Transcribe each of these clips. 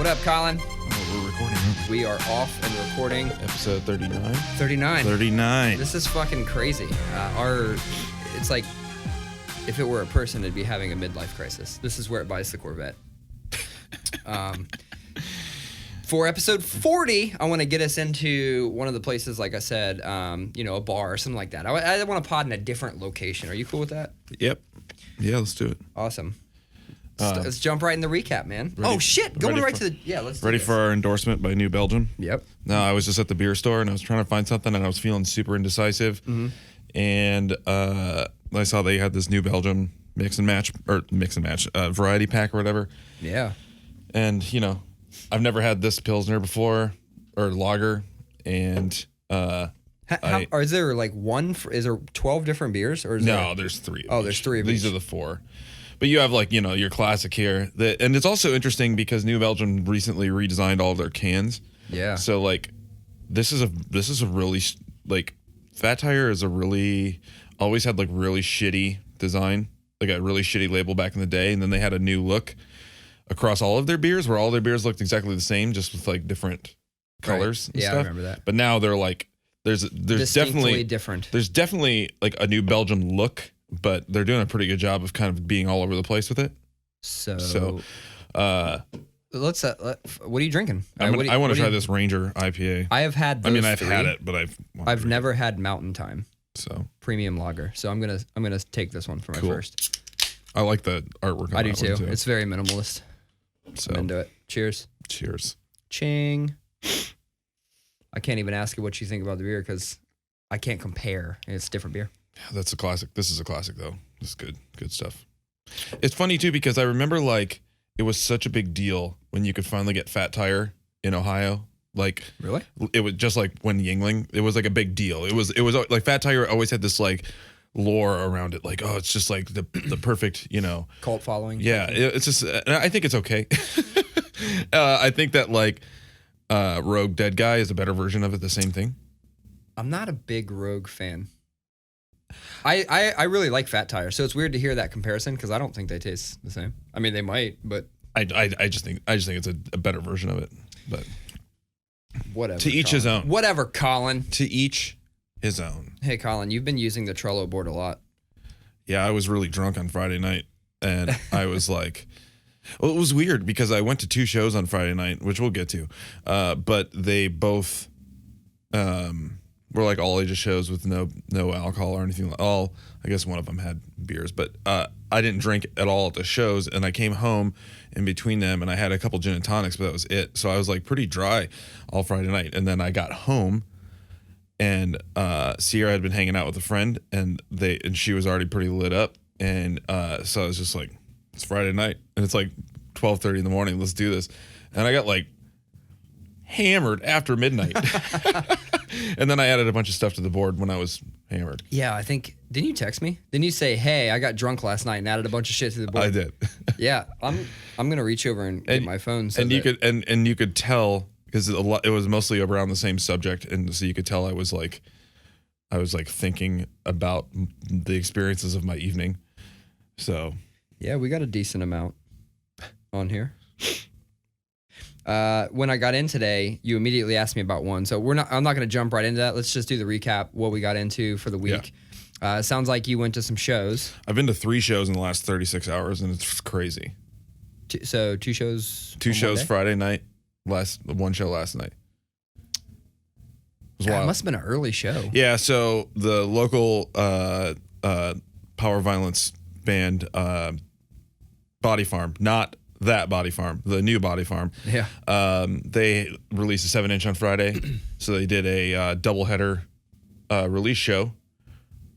What up, Colin? Oh, we're recording. We are off and recording. Episode 39. 39. 39. This is fucking crazy. It's like if it were a person, it'd be having a midlife crisis. This is where it buys the Corvette. For episode 40, I want to get us into one of the places, like I said, a bar or something like that. I want to pod in a different location. Are you cool with that? Yep. Yeah, let's do it. Awesome. Let's jump right in the recap, man. Oh, shit. Going right to the... Yeah, let's do Ready this. for our endorsement by New Belgium? Yep. No, I was just at the beer store and I was trying to find something and I was feeling super indecisive. Mm-hmm. And I saw they had this New Belgium mix and match variety pack or whatever. Yeah. And, I've never had this Pilsner before or lager. And is there like is there 12 different beers? Or there's three. There's three of These each. are the four. But you have your classic here. And it's also interesting because New Belgium recently redesigned all of their cans. Yeah. So this is a really Fat Tire is always had really shitty design, like a really shitty label back in the day, and then they had a new look across all of their beers where all their beers looked exactly the same, just with different colors. Right. And stuff. I remember that. But now they're there's definitely different. There's definitely a New Belgium look, but they're doing a pretty good job of kind of being all over the place with it. So let's. What are you drinking? I want to try this Ranger IPA. I have had. I've had it, but I've never had Mountain Time. So premium lager. So I'm gonna take this one for my first. I like the artwork on I do that too. one too. It's very minimalist. So I'm into it. Cheers. Cheers. Ching. I can't even ask you what you think about the beer because I can't compare. It's different beer. Yeah, that's a classic. This is a classic though. This is good stuff. It's funny too because I remember it was such a big deal when you could finally get Fat Tire in Ohio. Really? It was just like when Yingling. It was a big deal. It was like Fat Tire always had this lore around it. It's just the perfect cult following. Yeah, it's just. I think it's okay. I think that Rogue Dead Guy is a better version of it. The same thing. I'm not a big Rogue fan. I really like Fat Tire, so it's weird to hear that comparison because I don't think they taste the same. I mean, they might, but I just think it's a better version of it. But whatever. To each his own. Whatever, Colin. To each his own. Hey, Colin, you've been using the Trello board a lot. Yeah, I was really drunk on Friday night, and I was it was weird because I went to 2 shows on Friday night, which we'll get to, but they both were all ages shows with no alcohol or anything. I guess one of them had beers, but I didn't drink at all at the shows, and I came home in between them, and I had a couple gin and tonics, but that was it. So I was pretty dry all Friday night, and then I got home, and Sierra had been hanging out with a friend, and she was already pretty lit up, and so I was just it's Friday night, and it's 12:30 in the morning. Let's do this, and I got hammered after midnight. And then I added a bunch of stuff to the board when I was hammered. Yeah, I think. Didn't you text me? Didn't you say, "Hey, I got drunk last night and added a bunch of shit to the board"? I did. Yeah, I'm gonna reach over and get my phone. You could tell because it was mostly around the same subject, and so you could tell I was thinking about the experiences of my evening. So yeah, we got a decent amount on here. When I got in today, you immediately asked me about one. So I'm not going to jump right into that. Let's just do the recap, what we got into for the week. Yeah. Sounds like you went to some shows. I've been to 3 shows in the last 36 hours, and it's crazy. So 2 shows? 2 shows Friday night, 1 show last night. It must have been an early show. Yeah, so the local power violence band, Body Farm, not that Body Farm, the new Body Farm. Yeah. They released a 7-inch on Friday, so they did a doubleheader release show.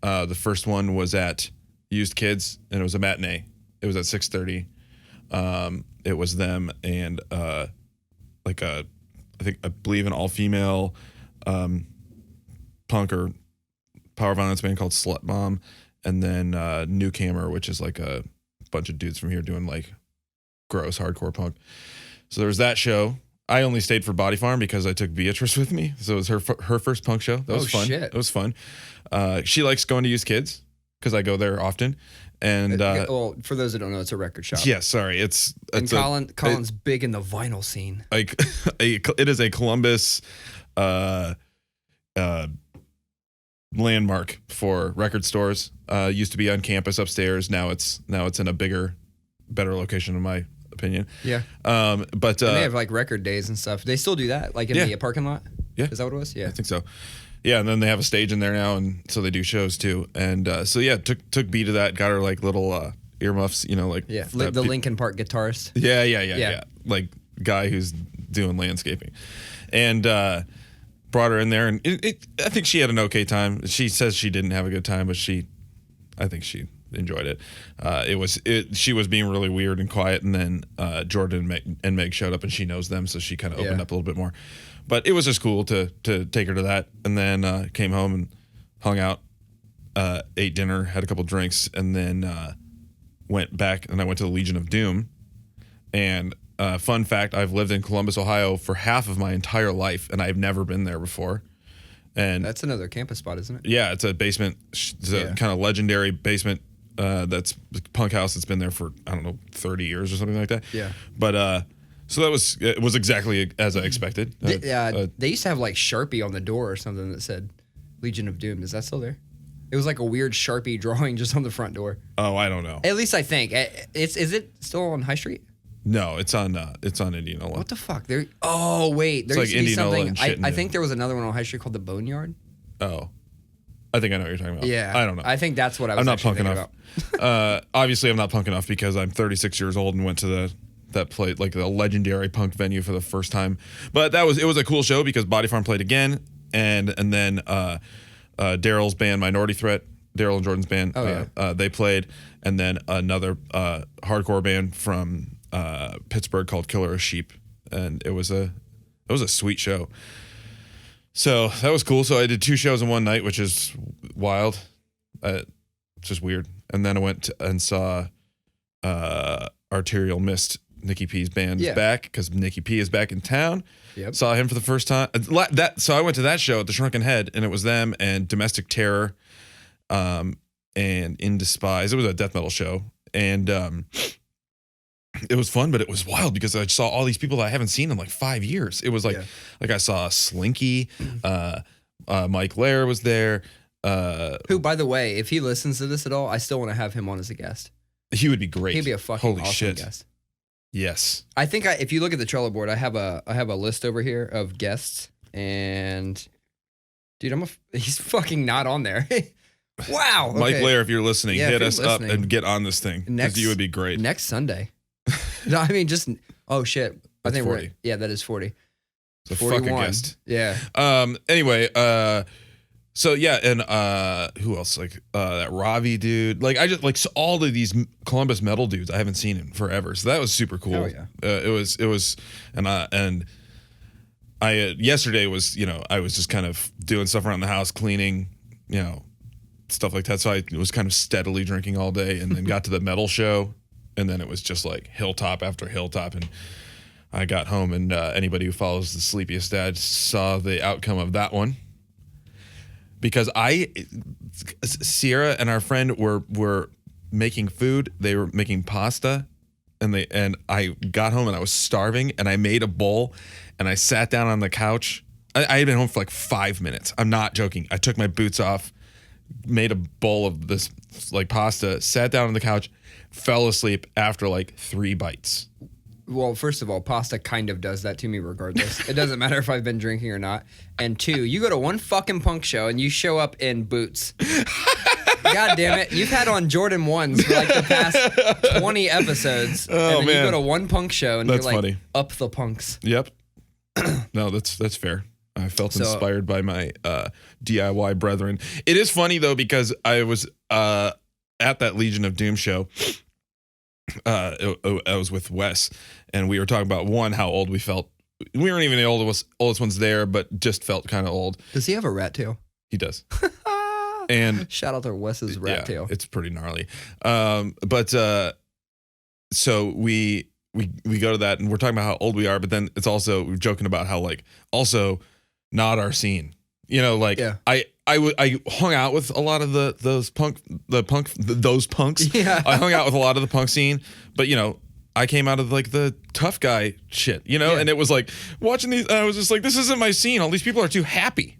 The first one was at Used Kids, and it was a matinee. It was at 6:30. It was them and I believe an all-female punk or power violence band called Slut Bomb, and then Newcomer, which is a bunch of dudes from here doing gross hardcore punk. So there was that show. I only stayed for Body Farm because I took Beatrice with me. So it was her first punk show. That was fun. Shit. It was fun. She likes going to Used Kids because I go there often. And well, for those that don't know, it's a record shop. yeah, sorry, And Colin's big in the vinyl scene. Like it is a Columbus landmark for record stores. Used to be on campus upstairs. Now it's in a bigger, better location in my opinion. Yeah. But and they have like record days and stuff. They still do that, like in the parking lot. Yeah. Is that what it was? Yeah. I think so. Yeah, and then they have a stage in there now, and so they do shows too. And so yeah, took B to that. Got her like little earmuffs, like the Linkin Park guitarist. Yeah. Like guy who's doing landscaping, and brought her in there, and I think she had an okay time. She says she didn't have a good time, but I think she enjoyed it. She was being really weird and quiet, and then Jordan and Meg showed up, and she knows them, so she kind of opened up a little bit more. But it was just cool to take her to that, and then came home and hung out, ate dinner, had a couple drinks, and then went back, and I went to the Legion of Doom. And fun fact, I've lived in Columbus, Ohio for half of my entire life, and I've never been there before. And that's another campus spot, isn't it? Yeah, it's a basement. It's a kind of legendary basement that's punk house that's been there for, I don't know, 30 years or something like that. Yeah. But so it was exactly as I expected. They used to have like Sharpie on the door or something that said Legion of Doom. Is that still there? It was like a weird Sharpie drawing just on the front door. Oh, I don't know. At least I think. Is it still on High Street? No, it's on Indianola. What the fuck? Oh wait, there it's used like to be Indianola something. I think there was another one on High Street called the Boneyard. Oh, I think I know what you're talking about. Yeah, I don't know. I think that's what I was. I'm not punk enough. Obviously, I'm not punk enough because I'm 36 years old and went to that play, like the legendary punk venue for the first time. But it was a cool show because Body Farm played again, and then Daryl's band Minority Threat, Daryl and Jordan's band, they played, and then another hardcore band from Pittsburgh called Killer of Sheep, and it was a sweet show. So that was cool. So I did 2 shows in one night, which is wild. It's just weird. And then I went and saw Arterial Mist, Nikki P's band is back because Nikki P is back in town. Yep. Saw him for the first time. So I went to that show at the Shrunken Head, and it was them and Domestic Terror, and In Despise. It was a death metal show, and it was fun, but it was wild because I saw all these people that I haven't seen in like 5 years. It was like I saw Slinky, Mike Lair was there. Who, by the way, if he listens to this at all, I still want to have him on as a guest. He would be great. He'd be a fucking awesome guest. Yes. I think if you look at the Trello board, I have a list over here of guests, and dude, he's fucking not on there. Wow. Okay. Mike Lair, if you're listening, hit us up and get on this thing because you would be great. Next Sunday. No, I mean oh shit. I think 40. that is 40. It's a fucking guest. Yeah. Anyway, so yeah, and who else? Like that Ravi dude. Like I just like so all of these Columbus metal dudes I haven't seen in forever. So that was super cool. Oh yeah. It was and I yesterday was, I was just kind of doing stuff around the house, cleaning, stuff like that. So I was kind of steadily drinking all day, and then got to the metal show, and then it was just like hilltop after hilltop. And I got home, and anybody who follows The Sleepiest Dad saw the outcome of that one. Because Sierra and our friend were making food. They were making pasta, and I got home and I was starving, and I made a bowl, and I sat down on the couch. I had been home for like 5 minutes. I'm not joking. I took my boots off, made a bowl of this like pasta, sat down on the couch, fell asleep after like 3 bites. Well, first of all, pasta kind of does that to me regardless. It doesn't matter if I've been drinking or not. And 2, you go to one fucking punk show and you show up in boots. God damn it. You've had on Jordan 1s for like the past 20 episodes. Oh, and then man. you go to one punk show and That's you're like, funny. Up the punks. Yep. No, that's fair. I felt inspired by my DIY brethren. It is funny though, because I was at that Legion of Doom show. I was with Wes, and we were talking about how old we felt. We weren't even the oldest ones there, but just felt kind of old. Does he have a rat tail? He does. And shout out to Wes's rat tail. It's pretty gnarly. So we go to that, and we're talking about how old we are, but then it's also we're joking about how like also not our scene. I hung out with a lot of those punks. Yeah. I hung out with a lot of the punk scene, but I came out of like the tough guy shit, Yeah. and it was like watching these. I was just like, this isn't my scene. All these people are too happy.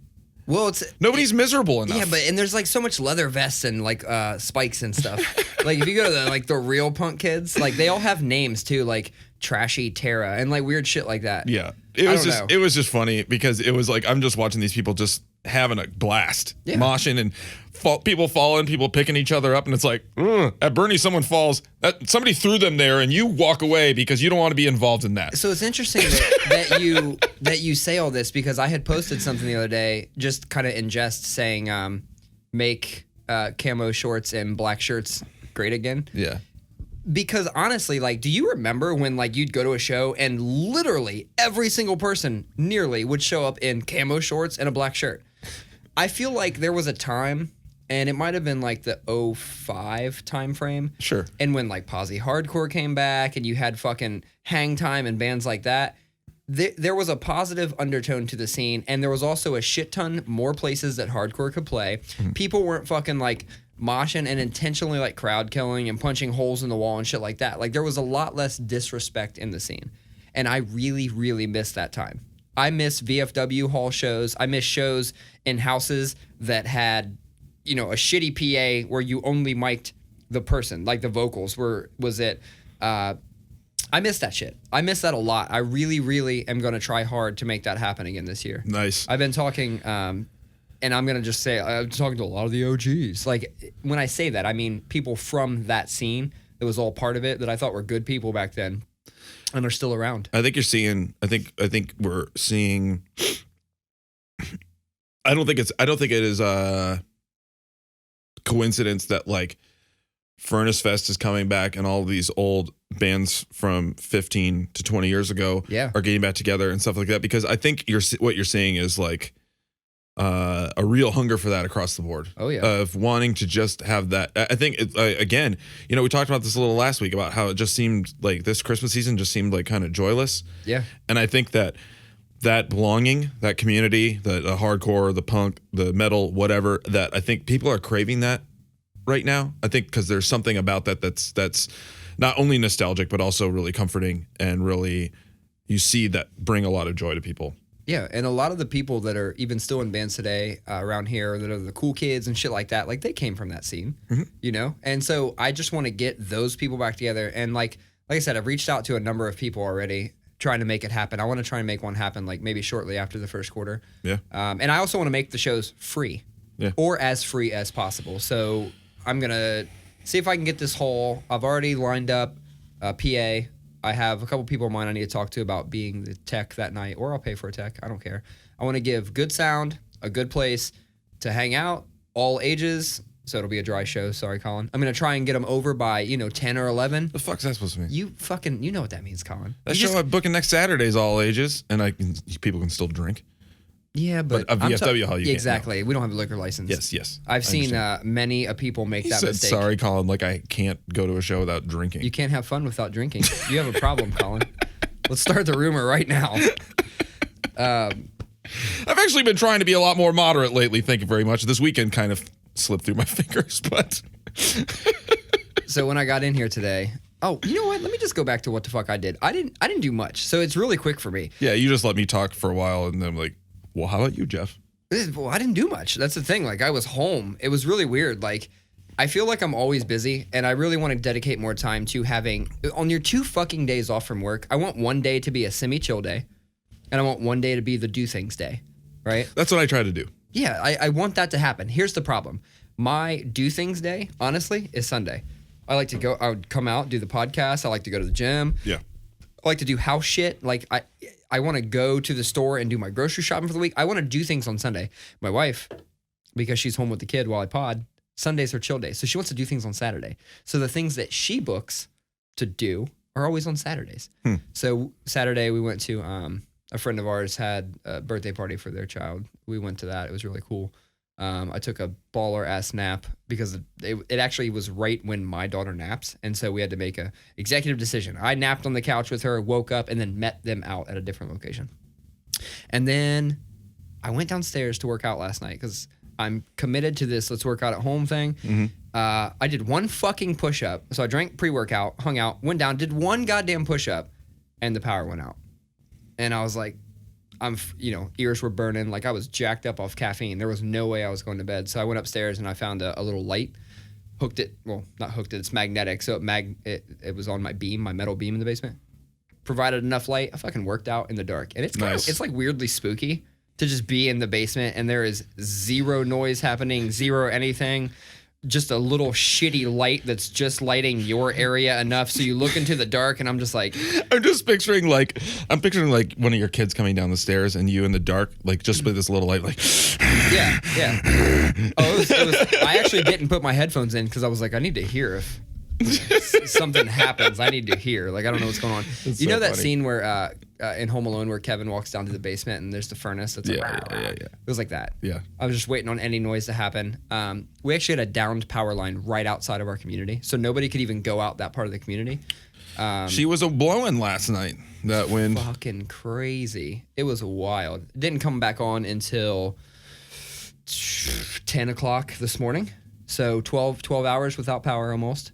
Well, Nobody's miserable enough. Yeah, and there's like so much leather vests and like spikes and stuff. Like if you go to the real punk kids, like they all have names too, like Trashy Terra and like weird shit like that. Yeah, it was just funny because it was like I'm just watching these people just having a blast, moshing and people falling, people picking each other up, and it's like at Bernie, someone falls, somebody threw them there, and you walk away because you don't want to be involved in that. So it's interesting that you say all this because I had posted something the other day, just kind of in jest, saying make camo shorts and black shirts great again. Yeah. Because honestly, like, do you remember when like you'd go to a show and literally every single person nearly would show up in camo shorts and a black shirt? I feel like there was a time, and it might have been like the 05 time frame. Sure. And when like Posse Hardcore came back and you had fucking Hang Time and bands like that, there was a positive undertone to the scene, and there was also a shit ton more places that hardcore could play. Mm-hmm. People weren't fucking like moshing and intentionally like crowd killing and punching holes in the wall and shit like that. Like there was a lot less disrespect in the scene. And I really, really miss that time. I miss VFW hall shows. I miss shows in houses that had, a shitty PA where you only mic'd the person, like the vocals was it. I miss that shit. I miss that a lot. I really, really am going to try hard to make that happen again this year. Nice. I've been talking, and I'm going to just say, I'm talking to a lot of the OGs. Like, when I say that, I mean people from that scene that was all part of it that I thought were good people back then and are still around. I think we're seeing, I don't think it is a coincidence that like Furnace Fest is coming back and all of these old bands from 15 to 20 years ago are getting back together and stuff like that, because I think what you're seeing is like a real hunger for that across the board. Oh yeah. Of wanting to just have that. I think again, we talked about this a little last week about how it just seemed like this Christmas season just seemed like kind of joyless. Yeah. And I think that belonging, that community, the hardcore, the punk, the metal, whatever, that I think people are craving that right now. I think because there's something about that's not only nostalgic but also really comforting, and really you see that bring a lot of joy to people. Yeah, and a lot of the people that are even still in bands today around here that are the cool kids and shit like that, like they came from that scene, And so I just want to get those people back together. And like I said, I've reached out to a number of people already trying to make it happen. I want to try and make one happen like maybe shortly after the first quarter. Yeah. And I also want to make the shows free, or as free as possible. So I'm going to see if I can get this whole, I've already lined up a PA. I have a couple people of mine I need to talk to about being the tech that night, or I'll pay for a tech. I don't care. I want to give good sound, a good place to hang out, all ages. So it'll be a dry show. Sorry, Colin. I'm going to try and get them over by, 10 or 11. The fuck's that supposed to mean? You know what that means, Colin. That show I'm booking next Saturday's all ages, and people can still drink. Yeah, but a VFW hall, you exactly. can't. We don't have a liquor license. Yes. I've seen many people make that mistake. Sorry, Colin. Like I can't go to a show without drinking. You can't have fun without drinking. You have a problem, Colin. Let's start the rumor right now. I've actually been trying to be a lot more moderate lately. Thank you very much. This weekend kind of slipped through my fingers, but. So when I got in here today. Oh, you know what? Let me just go back to what the fuck I did. I didn't do much, so it's really quick for me. Yeah, you just let me talk for a while, and then I'm like, well, how about you, Jeff? Well, I didn't do much. That's the thing. Like, I was home. It was really weird. Like, I feel like I'm always busy, and I really want to dedicate more time to having, on your 2 fucking days off from work, I want one day to be a semi-chill day, and I want one day to be the do things day, right? That's what I try to do. Yeah, I want that to happen. Here's the problem. My do things day, honestly, is Sunday. I would come out, do the podcast. I like to go to the gym. Yeah. I like to do house shit. Like, I want to go to the store and do my grocery shopping for the week. I want to do things on Sunday. My wife, because she's home with the kid while I pod, Sundays are chill days. So she wants to do things on Saturday. So the things that she books to do are always on Saturdays. So Saturday we went to, a friend of ours had a birthday party for their child. We went to that. It was really cool. I took a baller ass nap because it actually was right when my daughter naps. And so we had to make a executive decision. I napped on the couch with her, woke up, and then met them out at a different location. And then I went downstairs to work out last night because I'm committed to this. Let's work out at home thing. Mm-hmm. I did one fucking push up. So I drank pre-workout, hung out, went down, did one goddamn push up, and the power went out. And I was like, ears were burning. Like I was jacked up off caffeine. There was no way I was going to bed. So I went upstairs and I found a little light. Hooked it. Well, not hooked it. It's magnetic. So it was on my beam, my metal beam in the basement. Provided enough light. I fucking worked out in the dark. And it's nice. It's like weirdly spooky to just be in the basement and there is zero noise happening, zero anything. Just a little shitty light that's just lighting your area enough so you look into the dark and I'm just like... I'm picturing like one of your kids coming down the stairs and you in the dark, like just with this little light, like... Yeah. Oh, it was I actually didn't put my headphones in because I was like, I need to hear if something happens. I need to hear. Like, I don't know what's going on. That's you know so that funny. scene where in Home Alone where Kevin walks down to the basement and there's the furnace that's like... Yeah. It was like that. Yeah. I was just waiting on any noise to happen. We actually had a downed power line right outside of our community, so nobody could even go out that part of the community. She was blowing last night, that wind. Fucking crazy. It was wild. It didn't come back on until 10 o'clock this morning. So 12 hours without power almost.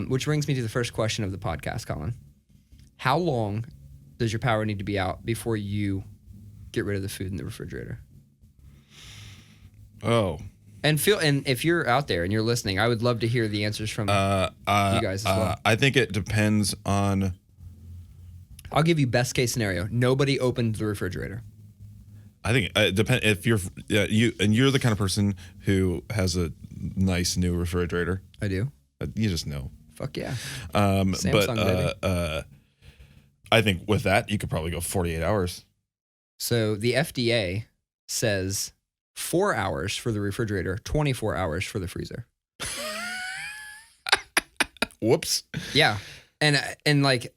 Which brings me to the first question of the podcast, Colin. How long does your power need to be out before you get rid of the food in the refrigerator? Oh. And if you're out there and you're listening, I would love to hear the answers from you guys as well. I think it depends on... I'll give you best case scenario. Nobody opened the refrigerator. I think it depends if you're the kind of person who has a nice new refrigerator. I do. You just know. Fuck yeah. Samsung, baby. I think with that you could probably go 48 hours. So the FDA says 4 hours for the refrigerator, 24 hours for the freezer. Whoops. Yeah. And like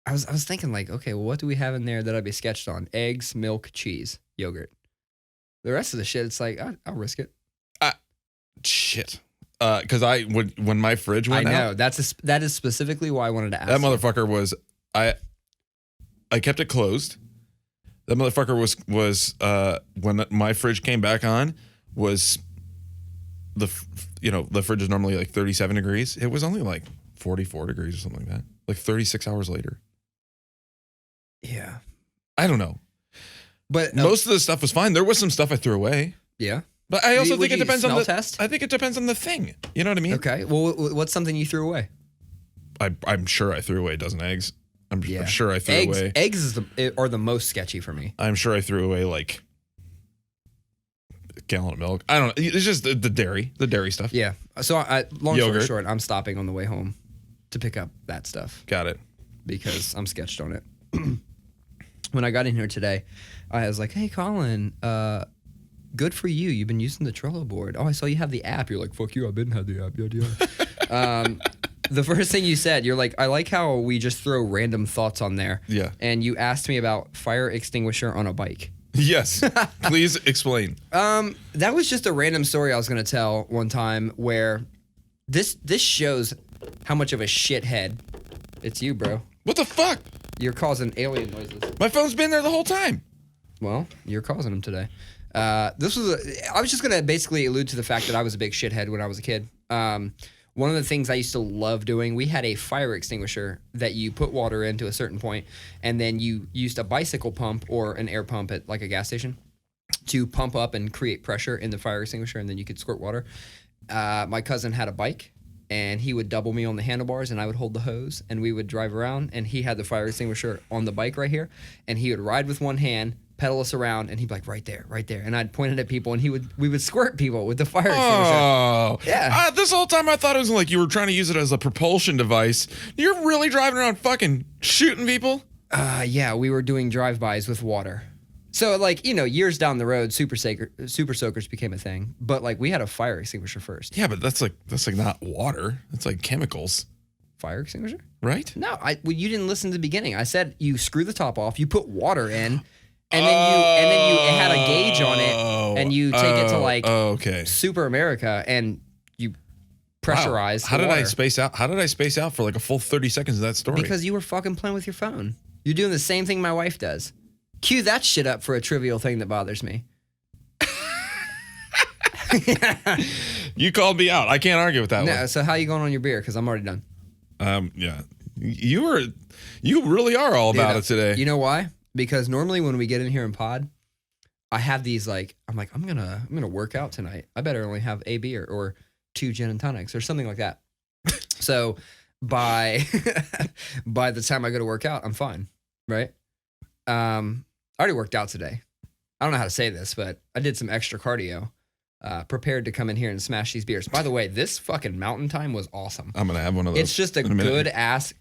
I was thinking like, okay, well, what do we have in there that I'd be sketched on? Eggs, milk, cheese, yogurt. The rest of the shit, it's like, I'll risk it. Shit. Because when my fridge went out. That is specifically why I wanted to ask. That motherfucker was, I kept it closed. That motherfucker was when my fridge came back on, was the fridge is normally like 37 degrees. It was only like 44 degrees or something like that. Like 36 hours later. Yeah. I don't know. But most of the stuff was fine. There was some stuff I threw away. Yeah. But I also think it depends on the test? I think it depends on the thing. You know what I mean? Okay. Well, what's something you threw away? I'm sure I threw away a dozen eggs. I'm sure I threw away. Eggs are the most sketchy for me. I'm sure I threw away like a gallon of milk. I don't know. It's just the dairy stuff. Yeah. So long story Yogurt. short, I'm stopping on the way home to pick up that stuff Got it. because I'm sketched on it. When I got in here today, I was like, "Hey, Colin, good for you. You've been using the Trello board. Oh, I saw you have the app." You're like, "Fuck you. I've been had the app." Yeah. The first thing you said, you're like, "I like how we just throw random thoughts on there." Yeah. And you asked me about fire extinguisher on a bike. Yes. Please explain. That was just a random story I was going to tell one time where this shows how much of a shithead. It's you, bro. What the fuck? You're causing alien noises. My phone's been there the whole time. Well, you're causing them today. I was just going to basically allude to the fact that I was a big shithead when I was a kid. One of the things I used to love doing, we had a fire extinguisher that you put water in to a certain point, and then you used a bicycle pump or an air pump at like a gas station to pump up and create pressure in the fire extinguisher, and then you could squirt water. My cousin had a bike, and he would double me on the handlebars, and I would hold the hose, and we would drive around, and he had the fire extinguisher on the bike right here, and he would ride with one hand, pedal us around, and he'd be like, right there, and I'd point it at people, and we would squirt people with the fire extinguisher. Oh. Yeah. This whole time I thought it was like you were trying to use it as a propulsion device. You're really driving around fucking shooting people? Yeah, we were doing drive-bys with water. So, like, years down the road, super soakers became a thing. But, like, we had a fire extinguisher first. Yeah, but that's like not water. That's like chemicals. Fire extinguisher? Right? No, you didn't listen to the beginning. I said you screw the top off, you put water in, and then it had a gauge on it, and you take it to, like, Super America, and you pressurize the How did water. I space out? How did I space out for like a full 30 seconds of that story? Because you were fucking playing with your phone. You're doing the same thing my wife does. Cue that shit up for a trivial thing that bothers me. You called me out. I can't argue with that No, one. so how you going on your beer? Because I'm already done. Yeah. You really are all about it today. You know why? Because normally when we get in here and pod, I have these like, I'm gonna work out tonight. I better only have a beer or 2 gin and tonics or something like that. So by the time I go to work out, I'm fine, right? I already worked out today. I don't know how to say this, but I did some extra cardio. Prepared to come in here and smash these beers. By the way, this fucking Mountain Time was awesome. I'm gonna have one of those. It's just a good ass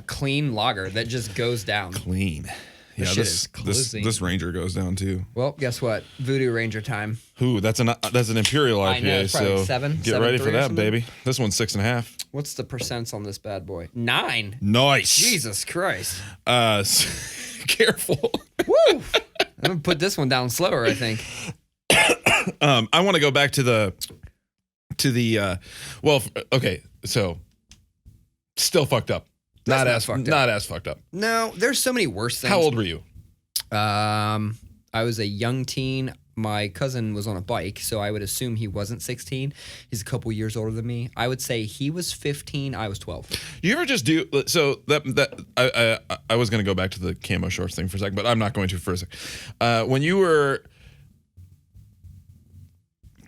clean lager that just goes down. Clean. Yeah, this Ranger goes down too. Well, guess what? Voodoo Ranger time. Ooh, that's an Imperial IPA. I know, it's probably so get ready for that, baby. This one's 6.5. What's the percents on this bad boy? 9. Nice. Jesus Christ. Careful. Woo! I'm gonna put this one down slower, I think. I want to go back to the well, okay, so still fucked up. Not as fucked up. No, there's so many worse things. How old were you? I was a young teen. My cousin was on a bike, so I would assume he wasn't 16. He's a couple years older than me. I would say he was 15. I was 12. You ever just do so I was going to go back to the camo shorts thing for a second, but I'm not going to for a second. When you were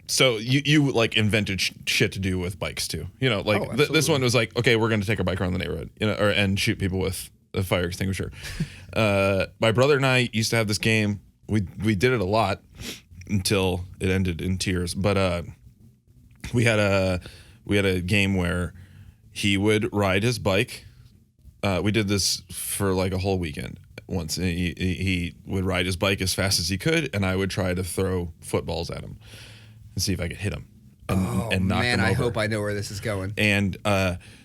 so you like invented shit to do with bikes too, you know, like this one was like, okay, we're going to take our bike around the neighborhood, you know, and shoot people with a fire extinguisher. My brother and I used to have this game. We did it a lot until it ended in tears. But we had a game where he would ride his bike. We did this for like a whole weekend once. He would ride his bike as fast as he could, and I would try to throw footballs at him and see if I could hit him and knock him over. I hope I know where this is going. And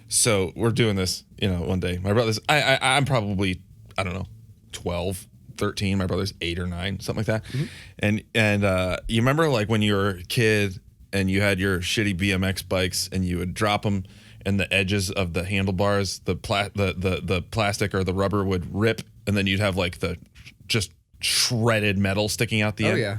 so we're doing this, you know, one day. My brother's I'm probably, I don't know, 12, 13. My brother's 8 or 9, something like that. Mm-hmm. And you remember like when you were a kid and you had your shitty BMX bikes and you would drop them and the edges of the handlebars, the plastic or the rubber would rip, and then you'd have like the just shredded metal sticking out the end. Yeah.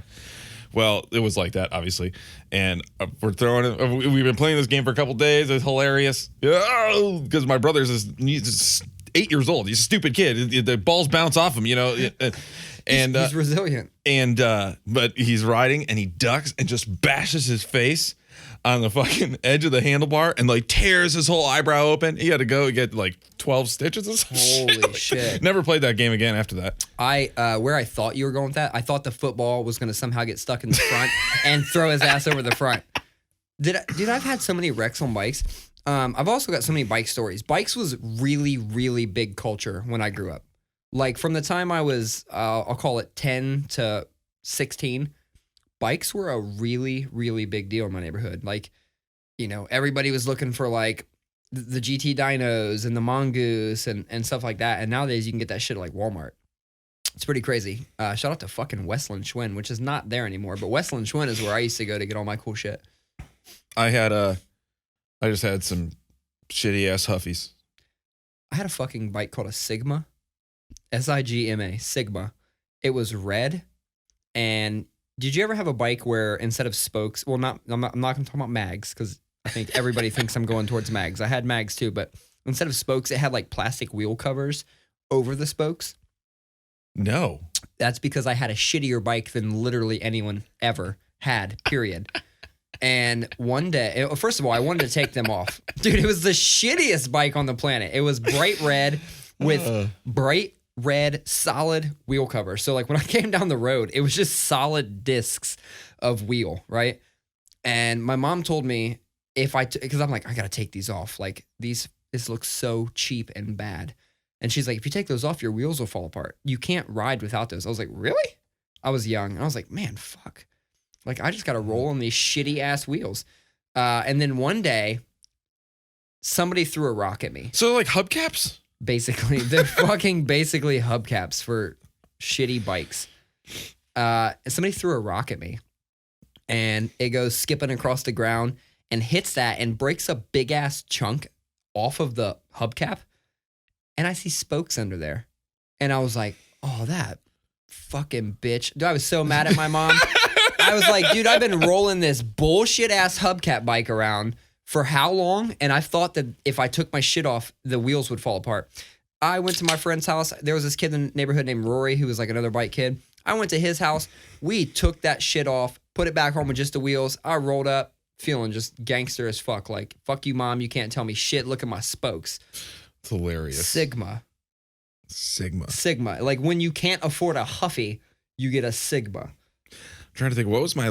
Well, it was like that, obviously. And we're throwing it. We've been playing this game for a couple days. It's hilarious. Because my brother's he's 8 years old. He's a stupid kid. The balls bounce off him, you know. And he's resilient. And but he's riding and he ducks and just bashes his face on the fucking edge of the handlebar and like tears his whole eyebrow open. He had to go get like 12 stitches or something. Holy shit. Never played that game again after that. Where I thought you were going with that, I thought the football was going to somehow get stuck in the front and throw his ass over the front. Dude, I've had so many wrecks on bikes. I've also got so many bike stories. Bikes was really, really big culture when I grew up. Like from the time I was, I'll call it 10 to 16, bikes were a really, really big deal in my neighborhood. Like, you know, everybody was looking for like the GT dynos and the Mongoose and stuff like that. And nowadays you can get that shit at like Walmart. It's pretty crazy. Shout out to fucking Westland Schwinn, which is not there anymore. But Westland Schwinn is where I used to go to get all my cool shit. I just had some shitty ass Huffies. I had a fucking bike called a Sigma. Sigma. Sigma. It was red. And did you ever have a bike where instead of spokes, well, I'm not going to talk about mags because I think everybody thinks I'm going towards mags. I had mags too, but instead of spokes, it had like plastic wheel covers over the spokes. No. That's because I had a shittier bike than literally anyone ever had, period. And one day, first of all, I wanted to take them off. Dude, it was the shittiest bike on the planet. It was bright red with bright red solid wheel cover. So like when I came down the road, it was just solid discs of wheel, right? And my mom told me because I'm like, I gotta take these off. Like this looks so cheap and bad. And she's like, if you take those off, your wheels will fall apart. You can't ride without those. I was like, really? I was young. And I was like, man, fuck. Like I just gotta roll on these shitty ass wheels. And then one day, somebody threw a rock at me. So like hubcaps? Basically, they're fucking basically hubcaps for shitty bikes. Somebody threw a rock at me and it goes skipping across the ground and hits that and breaks a big ass chunk off of the hubcap. And I see spokes under there. And I was like, oh, that fucking bitch. Dude, I was so mad at my mom. I was like, dude, I've been rolling this bullshit ass hubcap bike around for how long? And I thought that if I took my shit off, the wheels would fall apart. I went to my friend's house. There was this kid in the neighborhood named Rory who was like another bike kid. I went to his house. We took that shit off, put it back home with just the wheels. I rolled up feeling just gangster as fuck. Like, fuck you, mom. You can't tell me shit. Look at my spokes. It's hilarious. Sigma. Like when you can't afford a Huffy, you get a Sigma. I'm trying to think, what was my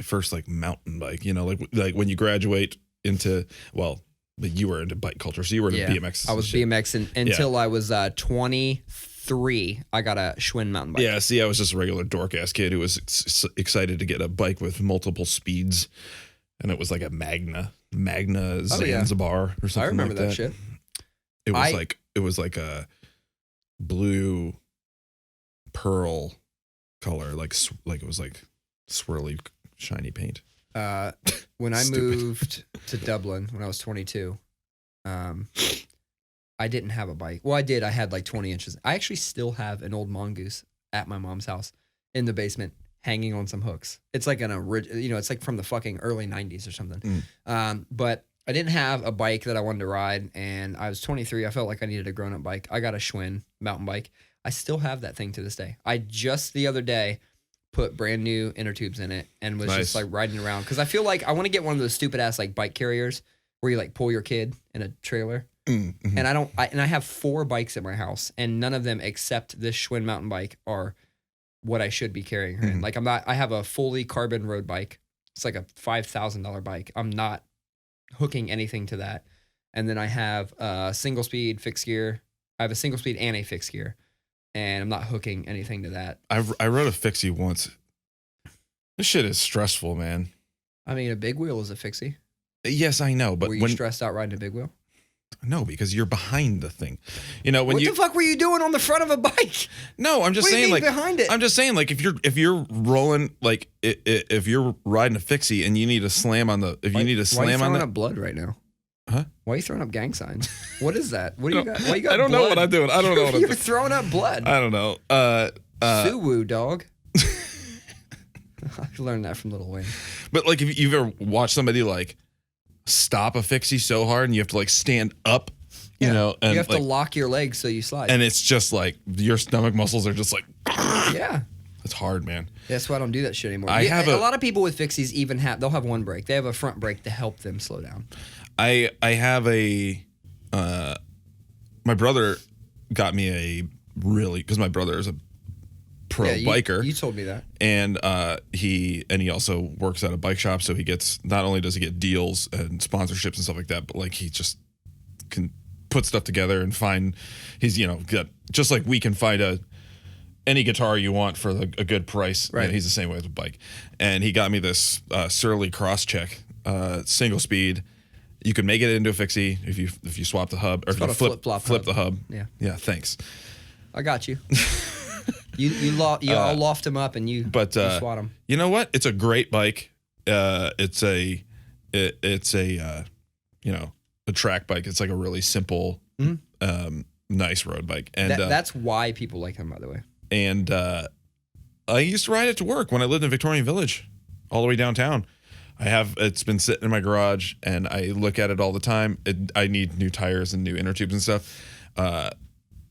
first like mountain bike? You know, like when you graduate into, well, you were into bike culture, so you were into BMX. I was BMX until I was 23. I got a Schwinn mountain bike. Yeah, see, I was just a regular dork ass kid who was excited to get a bike with multiple speeds, and it was like a Magna Zanzibar or something. I remember like that shit. It was like a blue pearl color, like it was like swirly shiny paint. When I moved to Dublin when I was 22, I didn't have a bike. Well, I did. I had like 20 inches. I actually still have an old mongoose at my mom's house in the basement, hanging on some hooks. It's like it's like from the fucking early 90s or something. But I didn't have a bike that I wanted to ride, and I was 23. I felt like I needed a grown-up bike. I got a Schwinn mountain bike. I still have that thing to this day. I just the other day put brand new inner tubes in it and was just like riding around because I feel like I want to get one of those stupid ass like bike carriers where you like pull your kid in a trailer. Mm-hmm. And I have 4 bikes at my house, and none of them except this Schwinn mountain bike are what I should be carrying her in. Like I have a fully carbon road bike. It's like a $5,000 bike. I'm not hooking anything to that. And then I have a single speed fixed gear. I have a single speed and a fixed gear, and I'm not hooking anything to that. I rode a fixie once. This shit is stressful, man. I mean, a big wheel is a fixie. Yes, I know, but were you stressed out riding a big wheel? No, because you're behind the thing. You know, what the fuck were you doing on the front of a bike? No, I'm just saying, like, behind it? I'm just saying, like, if you're rolling, like, if you're riding a fixie and you need to slam on the, why are you throwing up blood right now? Huh? Why are you throwing up gang signs? What is that? What do you got? Why you got? I don't know what I'm doing. I don't know what I'm doing. You're throwing up blood. I don't know. Suwoo, dog. I learned that from Lil Wayne. But like, if you've ever watched somebody like stop a fixie so hard and you have to like stand up, you know, and you have to lock your legs so you slide. And it's just like your stomach muscles are just like, yeah. It's hard, man. That's why I don't do that shit anymore. A lot of people with fixies they'll have one brake. They have a front brake to help them slow down. I have my brother got me because my brother is a pro biker. You told me that. And he also works at a bike shop, so he gets, not only does he get deals and sponsorships and stuff like that, but like he just can put stuff together and find, he's, you know, got, just like we can find any guitar you want for a good price. Right. And he's the same way with a bike. And he got me this Surly Crosscheck, single speed. You can make it into a fixie if you swap the hub, or if you flip the hub. Yeah. Yeah. Thanks. I got you. You all loft them up and you swat them. You know what? It's a great bike. It's a track bike. It's like a really simple, nice road bike. And that's why people like them, by the way. And I used to ride it to work when I lived in Victorian Village, all the way downtown. It's been sitting in my garage, and I look at it all the time. I need new tires and new inner tubes and stuff.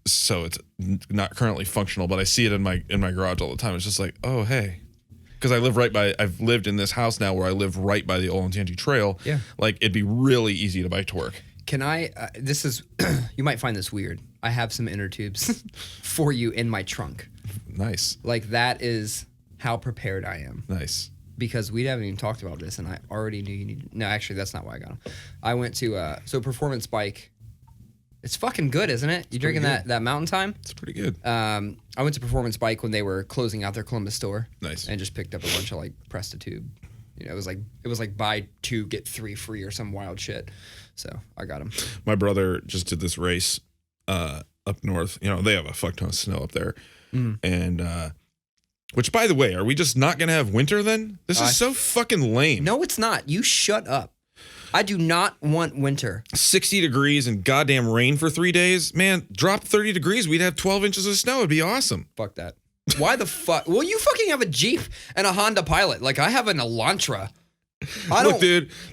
So it's not currently functional, but I see it in my garage all the time. It's just like, oh, hey. Because I've lived in this house now where I live right by the Olentangy Trail. Yeah. Like, it'd be really easy to bike to work. Can I, you might find this weird. I have some inner tubes for you in my trunk. Nice. Like, that is how prepared I am. Nice. Because we haven't even talked about this, and I already knew you needed. No, actually, that's not why I got them. I went to performance bike. It's fucking good, isn't it? You drinking that Mountain Time? It's pretty good. I went to performance bike when they were closing out their Columbus store. Nice. And just picked up a bunch of like Presta Tube. You know, it was like buy 2 get 3 free or some wild shit. So I got them. My brother just did this race up north. You know, they have a fuck ton of snow up there, and. Which, by the way, are we just not going to have winter then? This is so fucking lame. No, it's not. You shut up. I do not want winter. 60 degrees and goddamn rain for 3 days? Man, drop 30 degrees, we'd have 12 inches of snow. It'd be awesome. Fuck that. Why the fuck? Well, you fucking have a Jeep and a Honda Pilot. Like, I have an Elantra.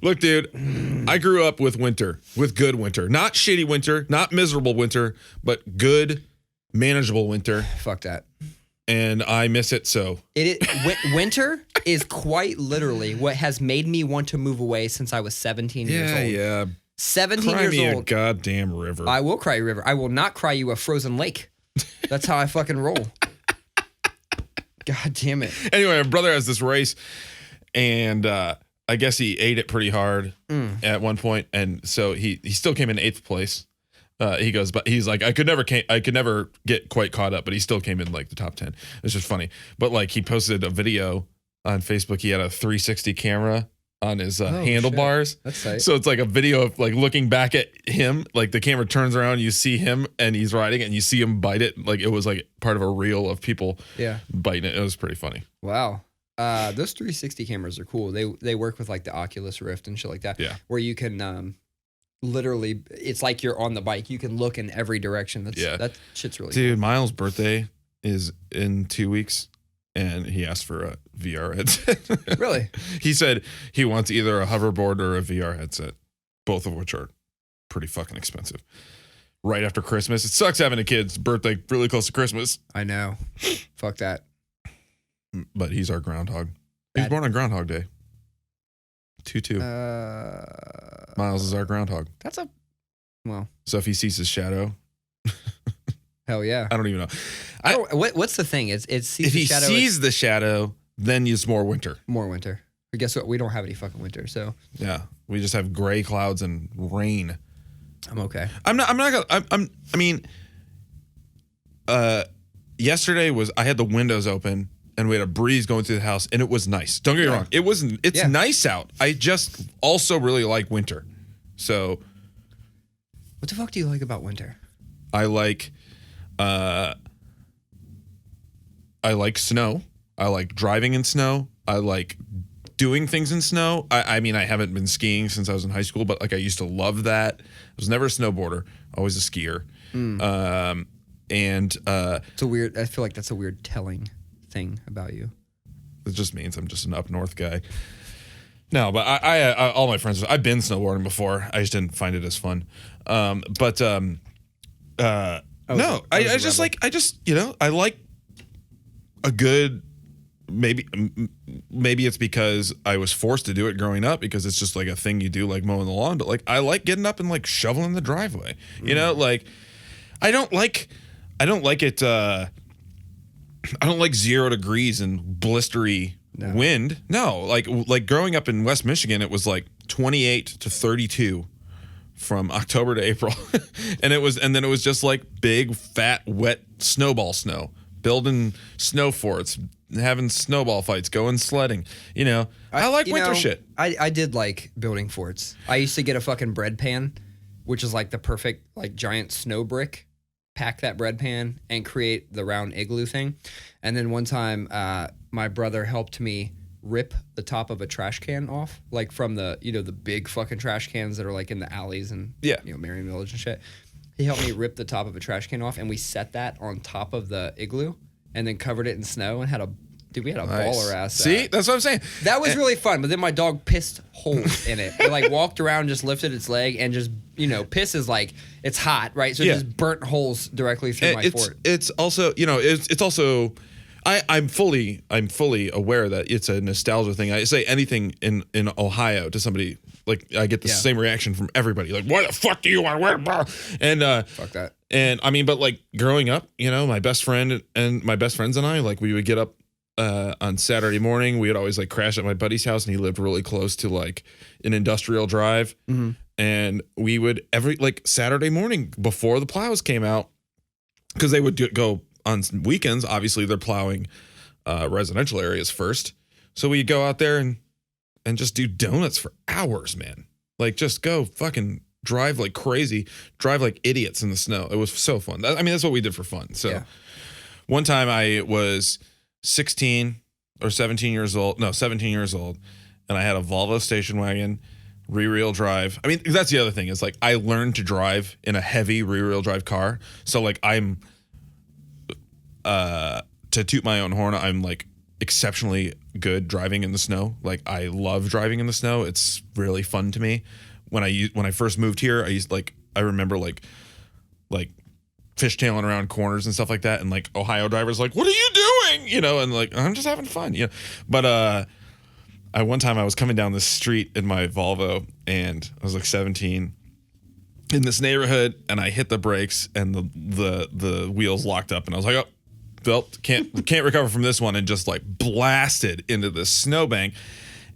Look, dude. I grew up with winter, with good winter. Not shitty winter, not miserable winter, but good, manageable winter. Fuck that. And I miss it so. Winter is quite literally what has made me want to move away since I was 17 years old. Yeah. 17 cry years me old. A goddamn river. I will cry you a river. I will not cry you a frozen lake. That's how I fucking roll. God damn it. Anyway, my brother has this race, and I guess he ate it pretty hard at one point, and so he still came in 8th place. He goes, but he's like, I could never get quite caught up, but he still came in like the top 10. It's just funny. But like he posted a video on Facebook. He had a 360 camera on his handlebars. Shit. That's tight. So it's like a video of like looking back at him, like the camera turns around, you see him and he's riding it and you see him bite it. Like it was like part of a reel of people biting it. It was pretty funny. Wow. Those 360 cameras are cool. They work with like the Oculus Rift and shit like that. Yeah. Where you can literally, it's like you're on the bike. You can look in every direction. That shit's really Dude, cool. Miles' birthday is in 2 weeks. And he asked for a VR headset. Really? He said he wants either a hoverboard or a VR headset, both of which are pretty fucking expensive. Right after Christmas. It sucks having a kid's birthday really close to Christmas. I know. Fuck that. But he's our groundhog. He was born on Groundhog Day. 2-2. Miles is our groundhog. That's a... Well. So if he sees his shadow... Hell yeah. I don't even know. What's the thing? It's if he sees the shadow, then it's more winter. More winter. But guess what? We don't have any fucking winter, so yeah, we just have gray clouds and rain. I'm okay. Yesterday I had the windows open and we had a breeze going through the house and it was nice. Don't get me wrong. It's nice out. I just also really like winter. So what the fuck do you like about winter? I like snow. I like driving in snow. I like doing things in snow. I mean, I haven't been skiing since I was in high school, but like I used to love that. I was never a snowboarder, always a skier. It's a weird, I feel like that's a weird telling thing about you. It just means I'm just an up north guy. No, but I all my friends, I've been snowboarding before. I just didn't find it as fun. I like a good, maybe it's because I was forced to do it growing up because it's just like a thing you do, like mowing the lawn, but like I like getting up and like shoveling the driveway, you know, like I don't like it. I don't like 0 degrees and blistery wind. No, like growing up in West Michigan, it was like 28 to 32 from October to April. and then it was just like big, fat, wet snowball snow, building snow forts, having snowball fights, going sledding. You know, I like winter shit. I did like building forts. I used to get a fucking bread pan, which is like the perfect like giant snow brick, pack that bread pan and create the round igloo thing. And then one time my brother helped me rip the top of a trash can off, like from the, you know, the big fucking trash cans that are like in the alleys and, you know, Marion Village and shit. He helped me rip the top of a trash can off and we set that on top of the igloo and then covered it in snow and we had a baller ass. See, that's what I'm saying. That was really fun, but then my dog pissed holes in it. It like walked around, just lifted its leg and just, you know, piss is like, it's hot, right? So it just burnt holes directly through my fort. It's also, you know, it's also... I'm fully aware that it's a nostalgia thing. I say anything in Ohio to somebody, like I get the same reaction from everybody. Like, why the fuck do you want to wear a And fuck that. And I mean, but like growing up, you know, my best friend and my best friends and I, like we would get up on Saturday morning. We would always like crash at my buddy's house, and he lived really close to like an industrial drive. Mm-hmm. And we would every like Saturday morning before the plows came out, because they would go. On weekends, obviously, they're plowing residential areas first. So we go out there and just do donuts for hours, man. Like, just go fucking drive like crazy, drive like idiots in the snow. It was so fun. I mean, that's what we did for fun. So one time I was 16 or 17 years old. No, 17 years old. And I had a Volvo station wagon, rear-wheel drive. I mean, that's the other thing is like I learned to drive in a heavy rear-wheel drive car. So like I'm... to toot my own horn, I'm like exceptionally good driving in the snow. Like I love driving in the snow. It's really fun to me. When I first moved here, I remember like fishtailing around corners and stuff like that, and like Ohio drivers like, what are you doing? You know, and like, I'm just having fun, you know. But one time I was coming down the street in my Volvo, and I was like 17 in this neighborhood, and I hit the brakes, and the wheels locked up, and I was like, oh, well, can't recover from this one, and just like blasted into the snowbank.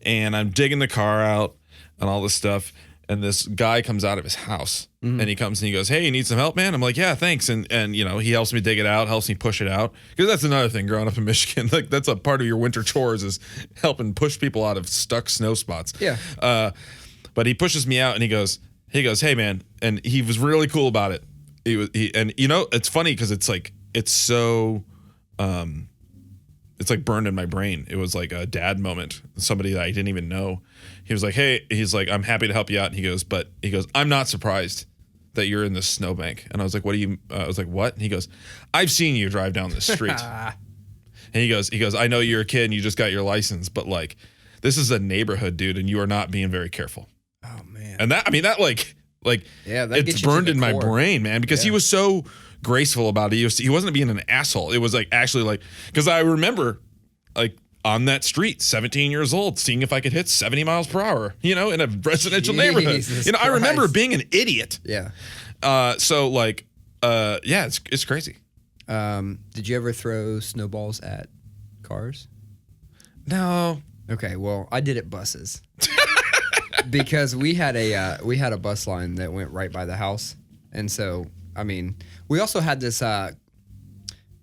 And I'm digging the car out and all this stuff, and this guy comes out of his house, and he comes and he goes, hey, you need some help, man? I'm like, yeah, thanks. And you know, he helps me dig it out, helps me push it out, because that's another thing growing up in Michigan. Like that's a part of your winter chores is helping push people out of stuck snow spots. Yeah. But he pushes me out, and he goes, hey, man. And he was really cool about it. And you know, it's funny because it's like, it's so, it's like burned in my brain. It was like a dad moment. Somebody that I didn't even know. He was like, hey, he's like, I'm happy to help you out. And he goes, I'm not surprised that you're in this snowbank. And I was like, I was like, what? And he goes, I've seen you drive down the street. And he goes, I know you're a kid and you just got your license, but like, this is a neighborhood, dude, and you are not being very careful. Oh man. And that yeah, that it's burned in my brain, man, because he was so graceful about it. He wasn't being an asshole. It was like actually like, because I remember like on that street, 17 years old, seeing if I could hit 70 miles per hour, you know, in a residential neighborhood. You know, I remember being an idiot. Yeah. So like, yeah, it's crazy. Did you ever throw snowballs at cars? No. Okay, well, I did at buses. Because we had a bus line that went right by the house. And so, I mean, we also had this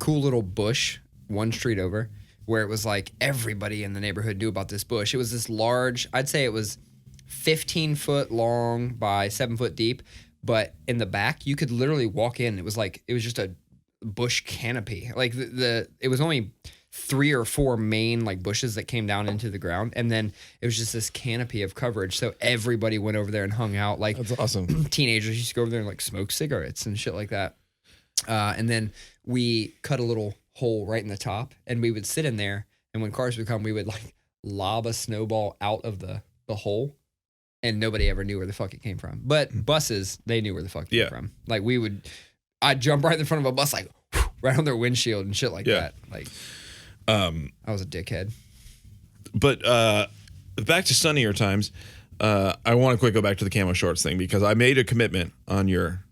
cool little bush one street over where it was like everybody in the neighborhood knew about this bush. It was this large, I'd say it was 15 foot long by 7 foot deep, but in the back you could literally walk in. It was just a bush canopy. Like it was only 3 or 4 main like bushes that came down into the ground, and then it was just this canopy of coverage. So everybody went over there and hung out. Like that's awesome. Teenagers used to go over there and like smoke cigarettes and shit like that. And then we cut a little hole right in the top, and we would sit in there. And when cars would come, we would like lob a snowball out of the hole, and nobody ever knew where the fuck it came from. But buses, they knew where the fuck it came from. Like I'd jump right in front of a bus, like right on their windshield and shit like that. Like. I was a dickhead. But back to sunnier times, I want to quick go back to the camo shorts thing, because I made a commitment on your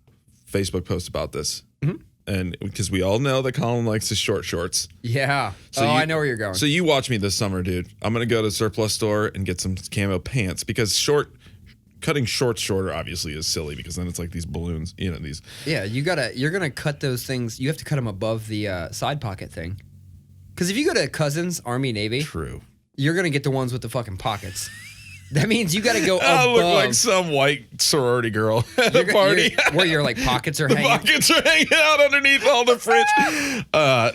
Facebook post about this. Mm-hmm. And because we all know that Colin likes his short shorts. Yeah. So I know where you're going. So you watch me this summer, dude. I'm going to go to the surplus store and get some camo pants, because cutting shorts shorter obviously is silly, because then it's like these balloons, you know, these. Yeah, you're going to cut those things. You have to cut them above the side pocket thing. Because if you go to Cousins, Army, Navy, true, you're going to get the ones with the fucking pockets. That means you got to go above. I look like some white sorority girl at a party. Where your like pockets are hanging. Pockets are hanging out underneath all the fringe. Oh,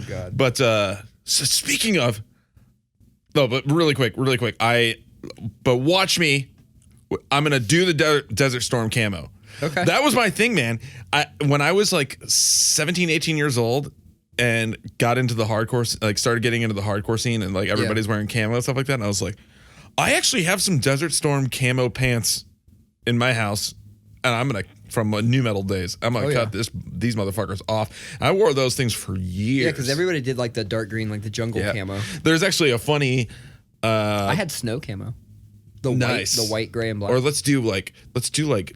God. But so speaking of, no, but really quick. But watch me. I'm going to do the Desert Storm camo. Okay. That was my thing, man. When I was like 17, 18 years old, and got into the hardcore, like started getting into the hardcore scene, and like everybody's wearing camo and stuff like that. And I was like, I actually have some Desert Storm camo pants in my house, and I'm gonna, from new metal days, I'm gonna cut these motherfuckers off. And I wore those things for years. Yeah, because everybody did like the dark green, like the jungle camo. There's actually a funny. I had snow camo. The white, gray, and black. Or let's do like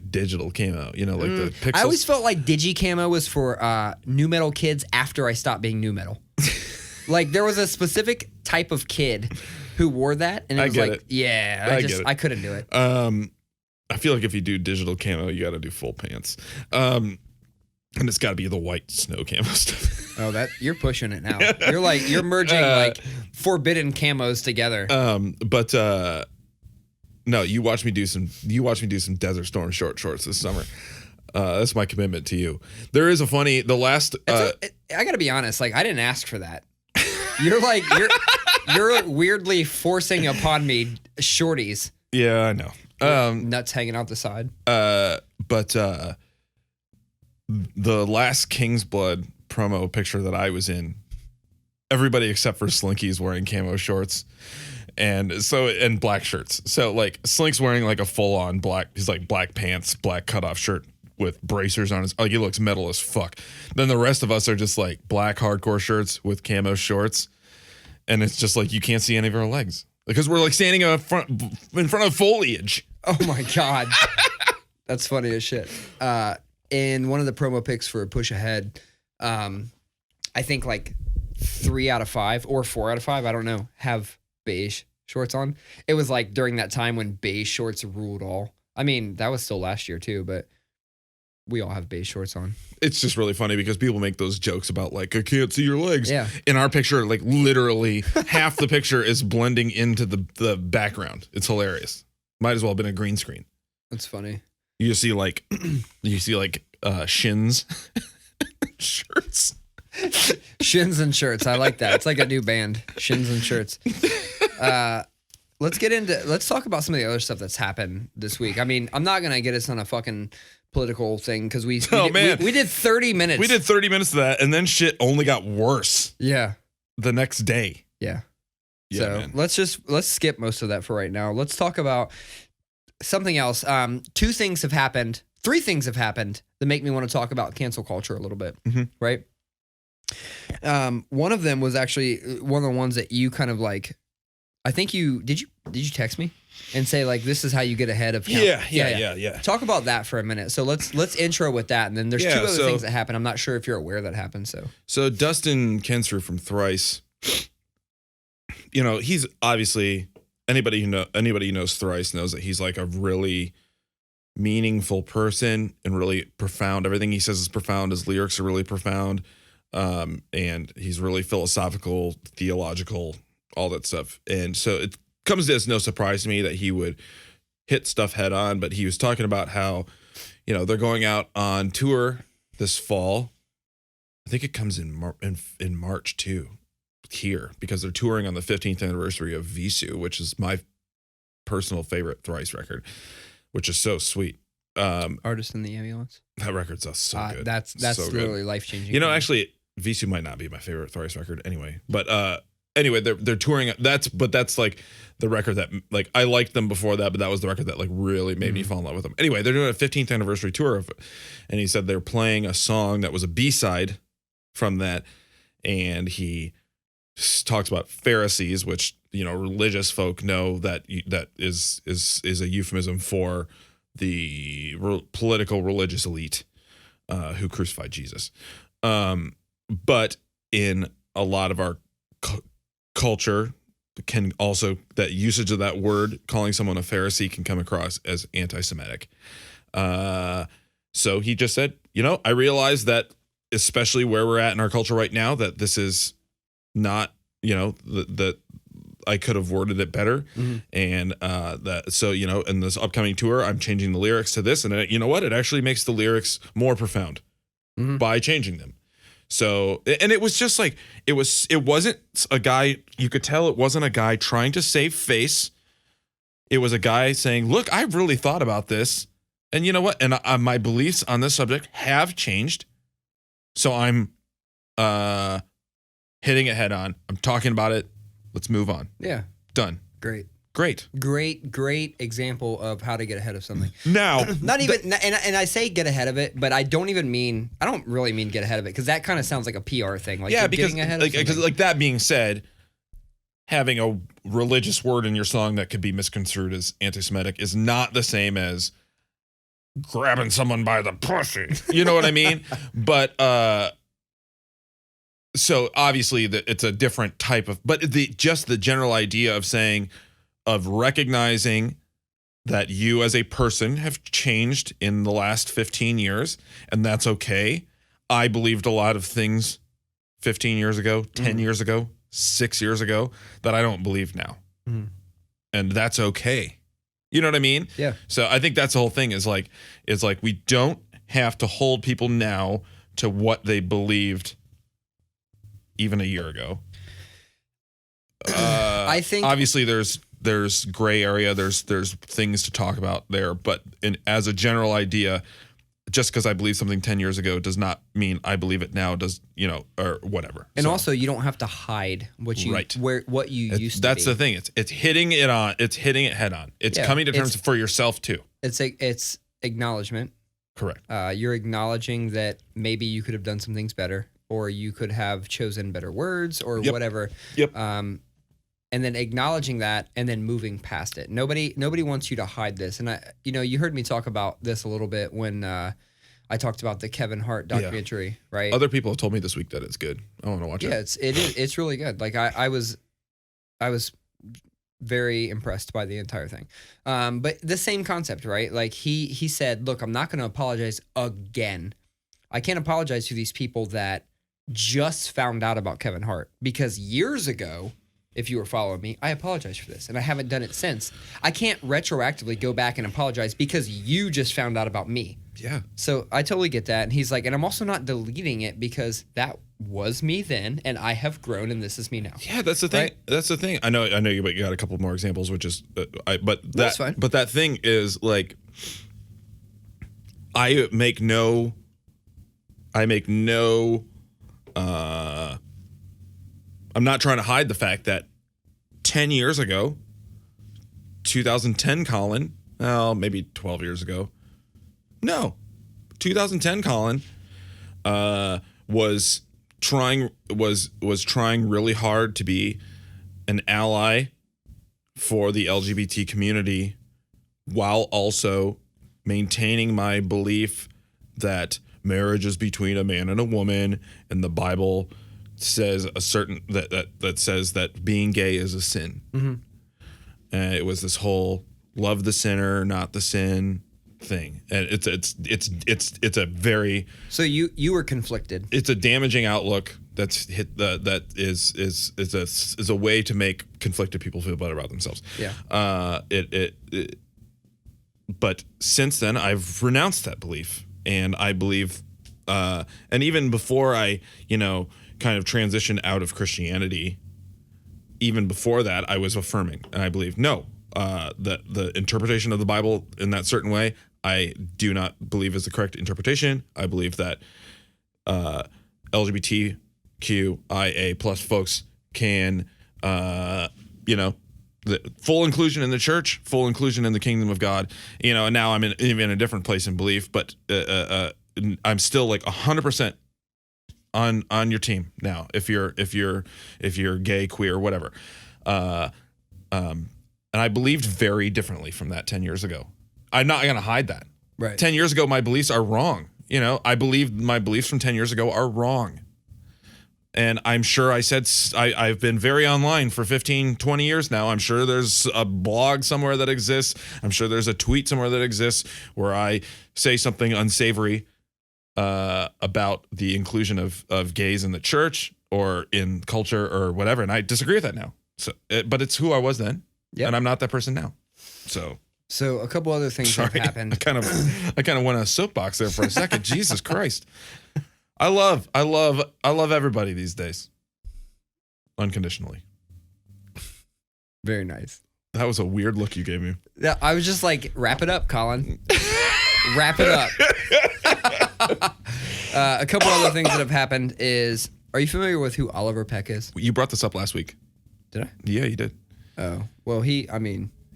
digital camo, you know, like the pixels. I always felt like digi camo was for new metal kids after I stopped being new metal. Like there was a specific type of kid who wore that, and it was like, I couldn't do it. I feel like if you do digital camo, you got to do full pants. And it's got to be the white snow camo stuff. Oh, you're pushing it now. You're merging like forbidden camos together. No, you watch me do some Desert Storm shorts this summer. That's my commitment to you. There is I gotta be honest, like I didn't ask for that. You're weirdly forcing upon me shorties. Yeah, I know. Nuts hanging out the side. But the last King's Blood promo picture that I was in, everybody except for Slinky is wearing camo shorts. And black shirts. So like Slink's wearing like a full on black, he's like black pants, black cutoff shirt with bracers on his, like he looks metal as fuck. Then the rest of us are just like black hardcore shirts with camo shorts. And it's just like, you can't see any of our legs because we're like standing in front of foliage. Oh my God. That's funny as shit. In one of the promo pics for Push Ahead, I think like 3 out of 5 or 4 out of 5, I don't know, have beige shorts on. It was like during that time when beige shorts ruled all. I mean, that was still last year too, but we all have beige shorts on. It's just really funny because people make those jokes about like, I can't see your legs. Yeah. In our picture, like literally half the picture is blending into the background. It's hilarious. Might as well have been a green screen. That's funny. You see like Shins shirts. Shins and Shirts. I like that. It's like a new band. Shins and Shirts. Let's talk about some of the other stuff that's happened this week. I mean, I'm not going to get us on a fucking political thing because we did 30 minutes. We did 30 minutes of that, and then shit only got worse. Yeah. The next day. Yeah. Yeah, so man. let's skip most of that for right now. Let's talk about something else. 3 things have happened that make me want to talk about cancel culture a little bit. Mm-hmm. Right. One of them was actually one of the ones that you kind of like, I think did you text me and say like, this is how you get ahead of Yeah. Talk about that for a minute. So let's intro with that. And then there's 2 other things that happen. I'm not sure if you're aware that happened. So Dustin Kensrue from Thrice, you know, he's obviously anybody who knows Thrice knows that he's like a really meaningful person and really profound. Everything he says is profound. His lyrics are really profound. And he's really philosophical, theological, all that stuff. And so it comes as no surprise to me that he would hit stuff head on, but he was talking about how, you know, they're going out on tour this fall. I think it comes in March too, here, because they're touring on the 15th anniversary of Visu, which is my personal favorite Thrice record, which is so sweet. Artist in the Ambulance. That record's so good. That's so literally life-changing. You know, actually, Visu might not be my favorite Thrice record anyway. But anyway, they're touring. That's like the record that like I liked them before that, but that was the record that like really made me fall in love with them. Anyway, they're doing a 15th anniversary tour of it, and he said they're playing a song that was a B-side from that, and he talks about Pharisees, which, you know, religious folk know that is a euphemism for the political religious elite who crucified Jesus. But in a lot of our culture can also, that usage of that word, calling someone a Pharisee, can come across as anti-Semitic. So he just said, you know, I realize that, especially where we're at in our culture right now, that this is not, you know, that I could have worded it better. And so, you know, in this upcoming tour, I'm changing the lyrics to this, and you know what? It actually makes the lyrics more profound by changing them. So, and it was just like, it wasn't a guy, you could tell it wasn't a guy trying to save face. It was a guy saying, look, I've really thought about this, and you know what? And my beliefs on this subject have changed. So I'm hitting it head on. I'm talking about it. Let's move on. Yeah. Done. Great example of how to get ahead of something. Now, not even, and I say get ahead of it, but I don't really mean get ahead of it, because that kind of sounds like a PR thing. Like, yeah, you're because getting ahead of something. because like that being said, having a religious word in your song that could be misconstrued as anti-Semitic is not the same as grabbing someone by the pussy. You know what I mean? But so obviously it's a different type of, but just the general idea of saying, of recognizing that you as a person have changed in the last 15 years, and that's okay. I believed a lot of things 15 years ago, 10 years ago, 6 years ago that I don't believe now. And that's okay. You know what I mean? Yeah. So I think that's the whole thing is like we don't have to hold people now to what they believed even a year ago. I think obviously there's gray area, there's things to talk about there, but as a general idea, just because I believe something 10 years ago does not mean I believe it now, or whatever. And also, you don't have to hide what you used to be. That's the thing. It's hitting it head on. It's coming to terms for yourself too. It's acknowledgement. Correct. You're acknowledging that maybe you could have done some things better, or you could have chosen better words, or whatever. Yep. And then acknowledging that, and then moving past it. Nobody wants you to hide this. And you heard me talk about this a little bit when I talked about the Kevin Hart documentary, right? Other people have told me this week that it's good. I want to watch it. Yeah, it's really good. Like I was very impressed by the entire thing. But the same concept, right? Like he said, look, I'm not going to apologize again. I can't apologize to these people that just found out about Kevin Hart, because years ago, if you were following me, I apologize for this, and I haven't done it since. I can't retroactively go back and apologize because you just found out about me. Yeah. So I totally get that. And he's like, and I'm also not deleting it because that was me then, and I have grown, and this is me now. Yeah, that's the thing. Right? That's the thing. I know you got a couple more examples, which is, that's fine. But that thing is like, I'm not trying to hide the fact that 10 years ago, 2010 Colin, well, maybe 12 years ago. No, 2010 Colin was trying really hard to be an ally for the LGBT community, while also maintaining my belief that marriage is between a man and a woman, and the Bible says that says that being gay is a sin. Mm-hmm. And it was this whole love the sinner, not the sin thing. And it's a very, so you were conflicted. It's a damaging outlook that's hit that is a way to make conflicted people feel better about themselves. Yeah. But since then I've renounced that belief, and I believe and even before I kind of transitioned out of Christianity, even before that, I was affirming, and I believe that the interpretation of the Bible in that certain way, I do not believe is the correct interpretation. I believe that LGBTQIA plus folks can, the full inclusion in the church, full inclusion in the kingdom of God, and now I'm in a different place in belief, but I'm still like 100% on your team now. If you're gay, queer, whatever, and I believed very differently from that 10 years ago. I'm not gonna hide that. Right. 10 years ago, my beliefs are wrong. I believe my beliefs from 10 years ago are wrong. And I'm sure I've been very online for 15, 20 years now. I'm sure there's a blog somewhere that exists. I'm sure there's a tweet somewhere that exists where I say something unsavory about the inclusion of gays in the church or in culture or whatever, and I disagree with that now. So, but it's who I was then, and I'm not that person now. So a couple other things have happened. I kind of went on a soapbox there for a second. Jesus Christ, I love everybody these days, unconditionally. Very nice. That was a weird look you gave me. Yeah, I was just like, wrap it up, Colin. Wrap it up. A couple other things that have happened is, are you familiar with who Oliver Peck is? You brought this up last week. Did I? Yeah, you did. Oh, well, he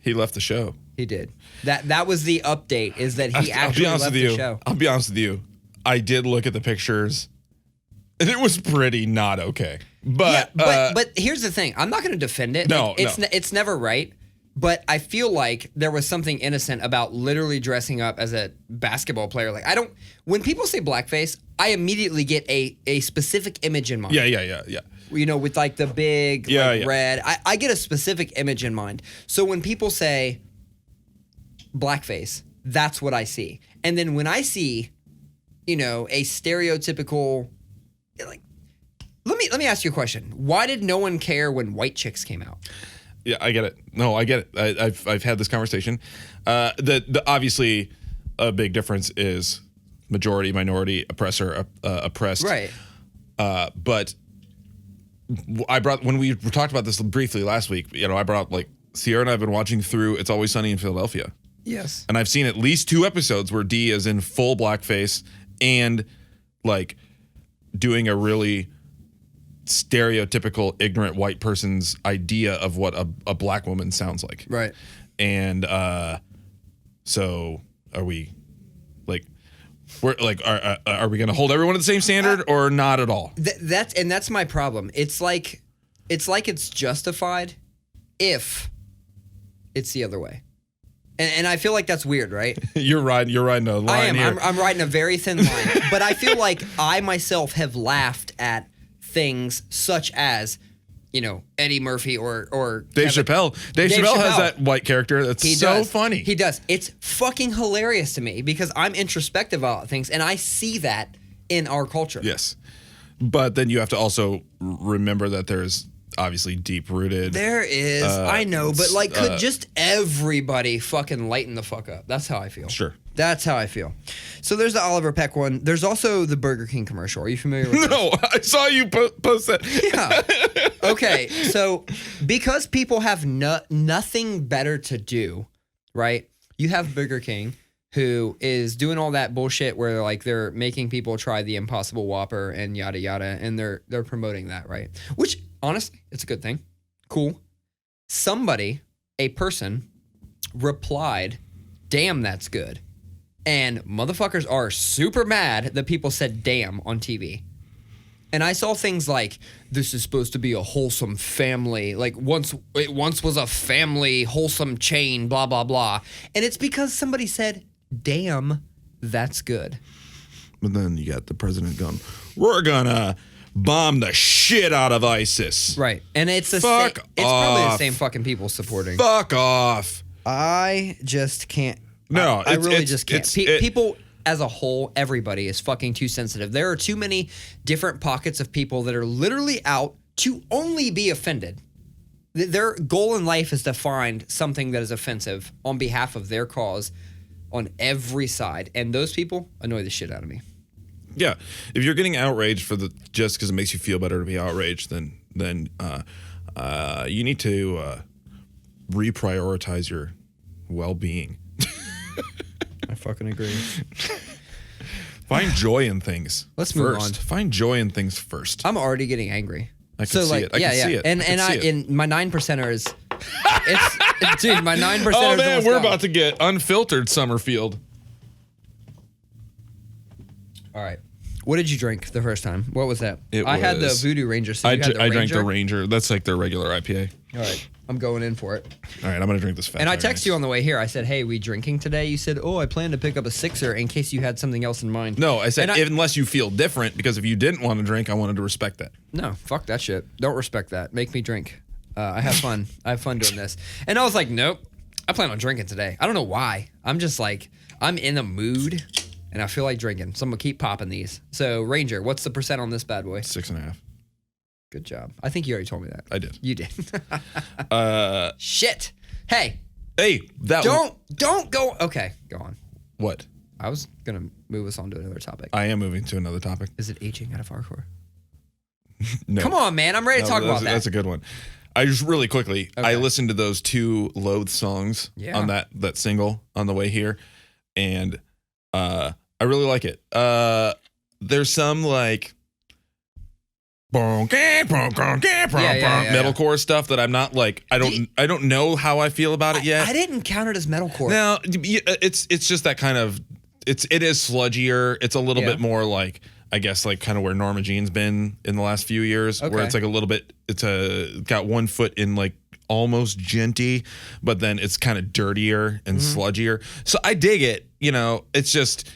left the show. He did. That was the update, is that he actually left the show. I'll be honest with you. I did look at the pictures, and it was pretty not okay. But but here's the thing. I'm not going to defend it. No, it's never right. But I feel like there was something innocent about literally dressing up as a basketball player. Like, when people say blackface, I immediately get a specific image in mind. Yeah. With like the big red. I get a specific image in mind. So when people say blackface, that's what I see. And then when I see, a stereotypical, like, let me ask you a question. Why did no one care when White Chicks came out? Yeah, I get it. No, I get it. I've had this conversation. The obviously a big difference is majority, minority, oppressor, oppressed. Right. But when we talked about this briefly last week, I brought up, like, Sierra and I have been watching through It's Always Sunny in Philadelphia. Yes. And I've seen at least 2 episodes where D is in full blackface and like doing a really stereotypical ignorant white person's idea of what a black woman sounds like. Right. And so are we like we're like are we going to hold everyone to the same standard or not at all? That's my problem. It's like it's justified if it's the other way. And I feel like that's weird, right? You're riding a line I am. here. I'm riding a very thin line. But I feel like I myself have laughed at things such as, Eddie Murphy or Dave Chappelle. Dave Chappelle has that white character that's so funny. He does. It's fucking hilarious to me because I'm introspective about things and I see that in our culture. Yes. But then you have to also remember that there's obviously deep-rooted. There is. I know, but could just everybody fucking lighten the fuck up? That's how I feel. Sure. That's how I feel. So there's the Oliver Peck one. There's also the Burger King commercial. Are you familiar with No, I saw you post that. Yeah. Okay, so because people have nothing better to do, right? You have Burger King, who is doing all that bullshit where they're making people try the Impossible Whopper and yada yada, and they're promoting that, right? Which honestly, it's a good thing. Cool. A person replied, "Damn, that's good." And motherfuckers are super mad that people said damn on TV. And I saw things like, this is supposed to be a wholesome family. It once was a family wholesome chain, blah, blah, blah. And it's because somebody said, damn, that's good. But then you got the president going, we're gonna bomb the shit out of ISIS. Right. And it's Fuck probably the off. same fucking people supporting. Fuck off. I just can't. No, I really just can't. People as a whole, everybody is fucking too sensitive. There are too many different pockets of people that are literally out to only be offended. Their goal in life is to find something that is offensive on behalf of their cause on every side. And those people annoy the shit out of me. Yeah. If you're getting outraged just because it makes you feel better to be outraged, then you need to reprioritize your well-being. I fucking agree. Find joy in things. Let's move on. Find joy in things first. I'm already getting angry. I can see it. I can see it. And my 9%er is, dude, my 9%er is oh man, we're gone. about to get unfiltered Summerfield. All right. What did you drink the first time? What was that? I had the Voodoo Ranger. So I drank the Ranger. That's like their regular IPA. All right. I'm going in for it. All right, I'm going to drink this fast. And I texted you on the way here. I said, hey, we drinking today? You said, oh, I plan to pick up a 6er in case you had something else in mind. No, I said, unless you feel different, because if you didn't want to drink, I wanted to respect that. No, fuck that shit. Don't respect that. Make me drink. I have fun. I have fun doing this. And I was like, nope, I plan on drinking today. I don't know why. I'm just like, I'm in a mood, and I feel like drinking. So I'm going to keep popping these. So, Ranger, what's the percent on this bad boy? 6.5. Good job. I think you already told me that. I did. You did. Shit. Hey, don't go. Okay, go on. What? I was going to move us on to another topic. I am moving to another topic. Is it aging out of hardcore? No. Come on, man. I'm ready to talk about that. That's a good one. I just really quickly, Okay. I listened to those 2 Loathe songs on that single on the way here, and I really like it. There's some like metalcore stuff that I'm not like. I don't know how I feel about it yet. I didn't count it as metalcore. No, it's just that kind of. It is sludgier. It's a little bit more like, I guess, like kind of where Norma Jean's been in the last few years, where it's like a little bit. It's got one foot in like almost genty, but then it's kind of dirtier and sludgier. So I dig it. It's just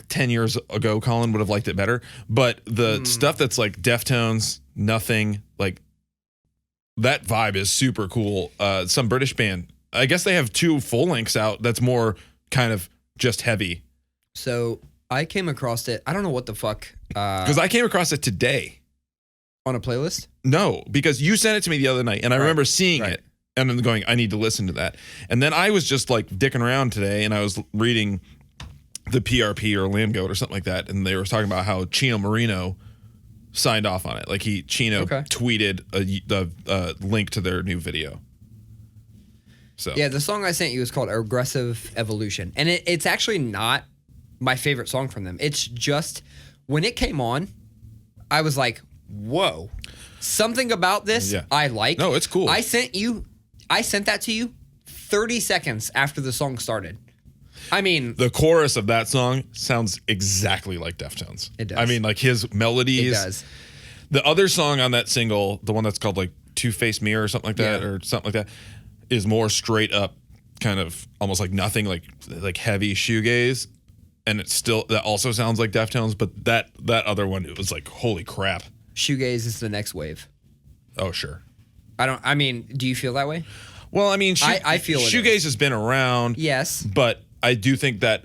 10 years ago, Colin would have liked it better. But the stuff that's like Deftones, Nothing, like that vibe is super cool. Some British band, I guess they have 2 full lengths out. That's more kind of just heavy. So I came across it. I don't know what the fuck. Because I came across it today. On a playlist? No, because you sent it to me the other night, and I remember seeing it and then going, I need to listen to that. And then I was just like dicking around today, and I was reading the PRP or Lamb Goat or something like that, and they were talking about how Chino Marino signed off on it. Like Chino tweeted a link to their new video. So Yeah, the song I sent you is called Aggressive Evolution. And it's actually not my favorite song from them. It's just, when it came on, I was like, whoa. Something about this I like. No, it's cool. I sent that to you 30 seconds after the song started. I mean, the chorus of that song sounds exactly like Deftones. It does. I mean, like his melodies. it does. The other song on that single, the one that's called like Two-Faced Mirror or something like that, or something like that, is more straight up, kind of almost like nothing, like heavy shoegaze, and it's still, that also sounds like Deftones. But that other one, it was like, holy crap. Shoegaze is the next wave. Oh sure. Do you feel that way? Well, I mean, I feel it shoegaze has been around. Yes. But I do think that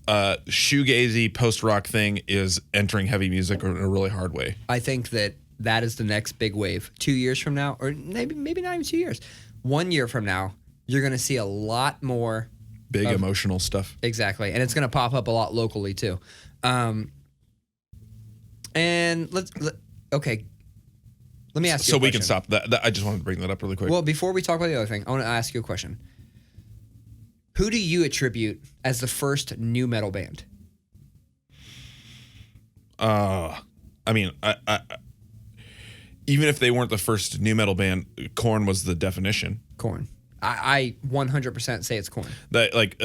shoegazy post-rock thing is entering heavy music in a really hard way. I think that is the next big wave. 2 years from now, or maybe not even 2 years. 1 year from now, you're going to see a lot more big emotional stuff. Exactly, and it's going to pop up a lot locally too. And okay. Let me ask you. So we can stop that. I just wanted to bring that up really quick. Well, before we talk about the other thing, I want to ask you a question. Who do you attribute as the first new metal band? I mean, I even if they weren't the first new metal band, Korn was the definition. Korn. I 100% say it's Korn. That like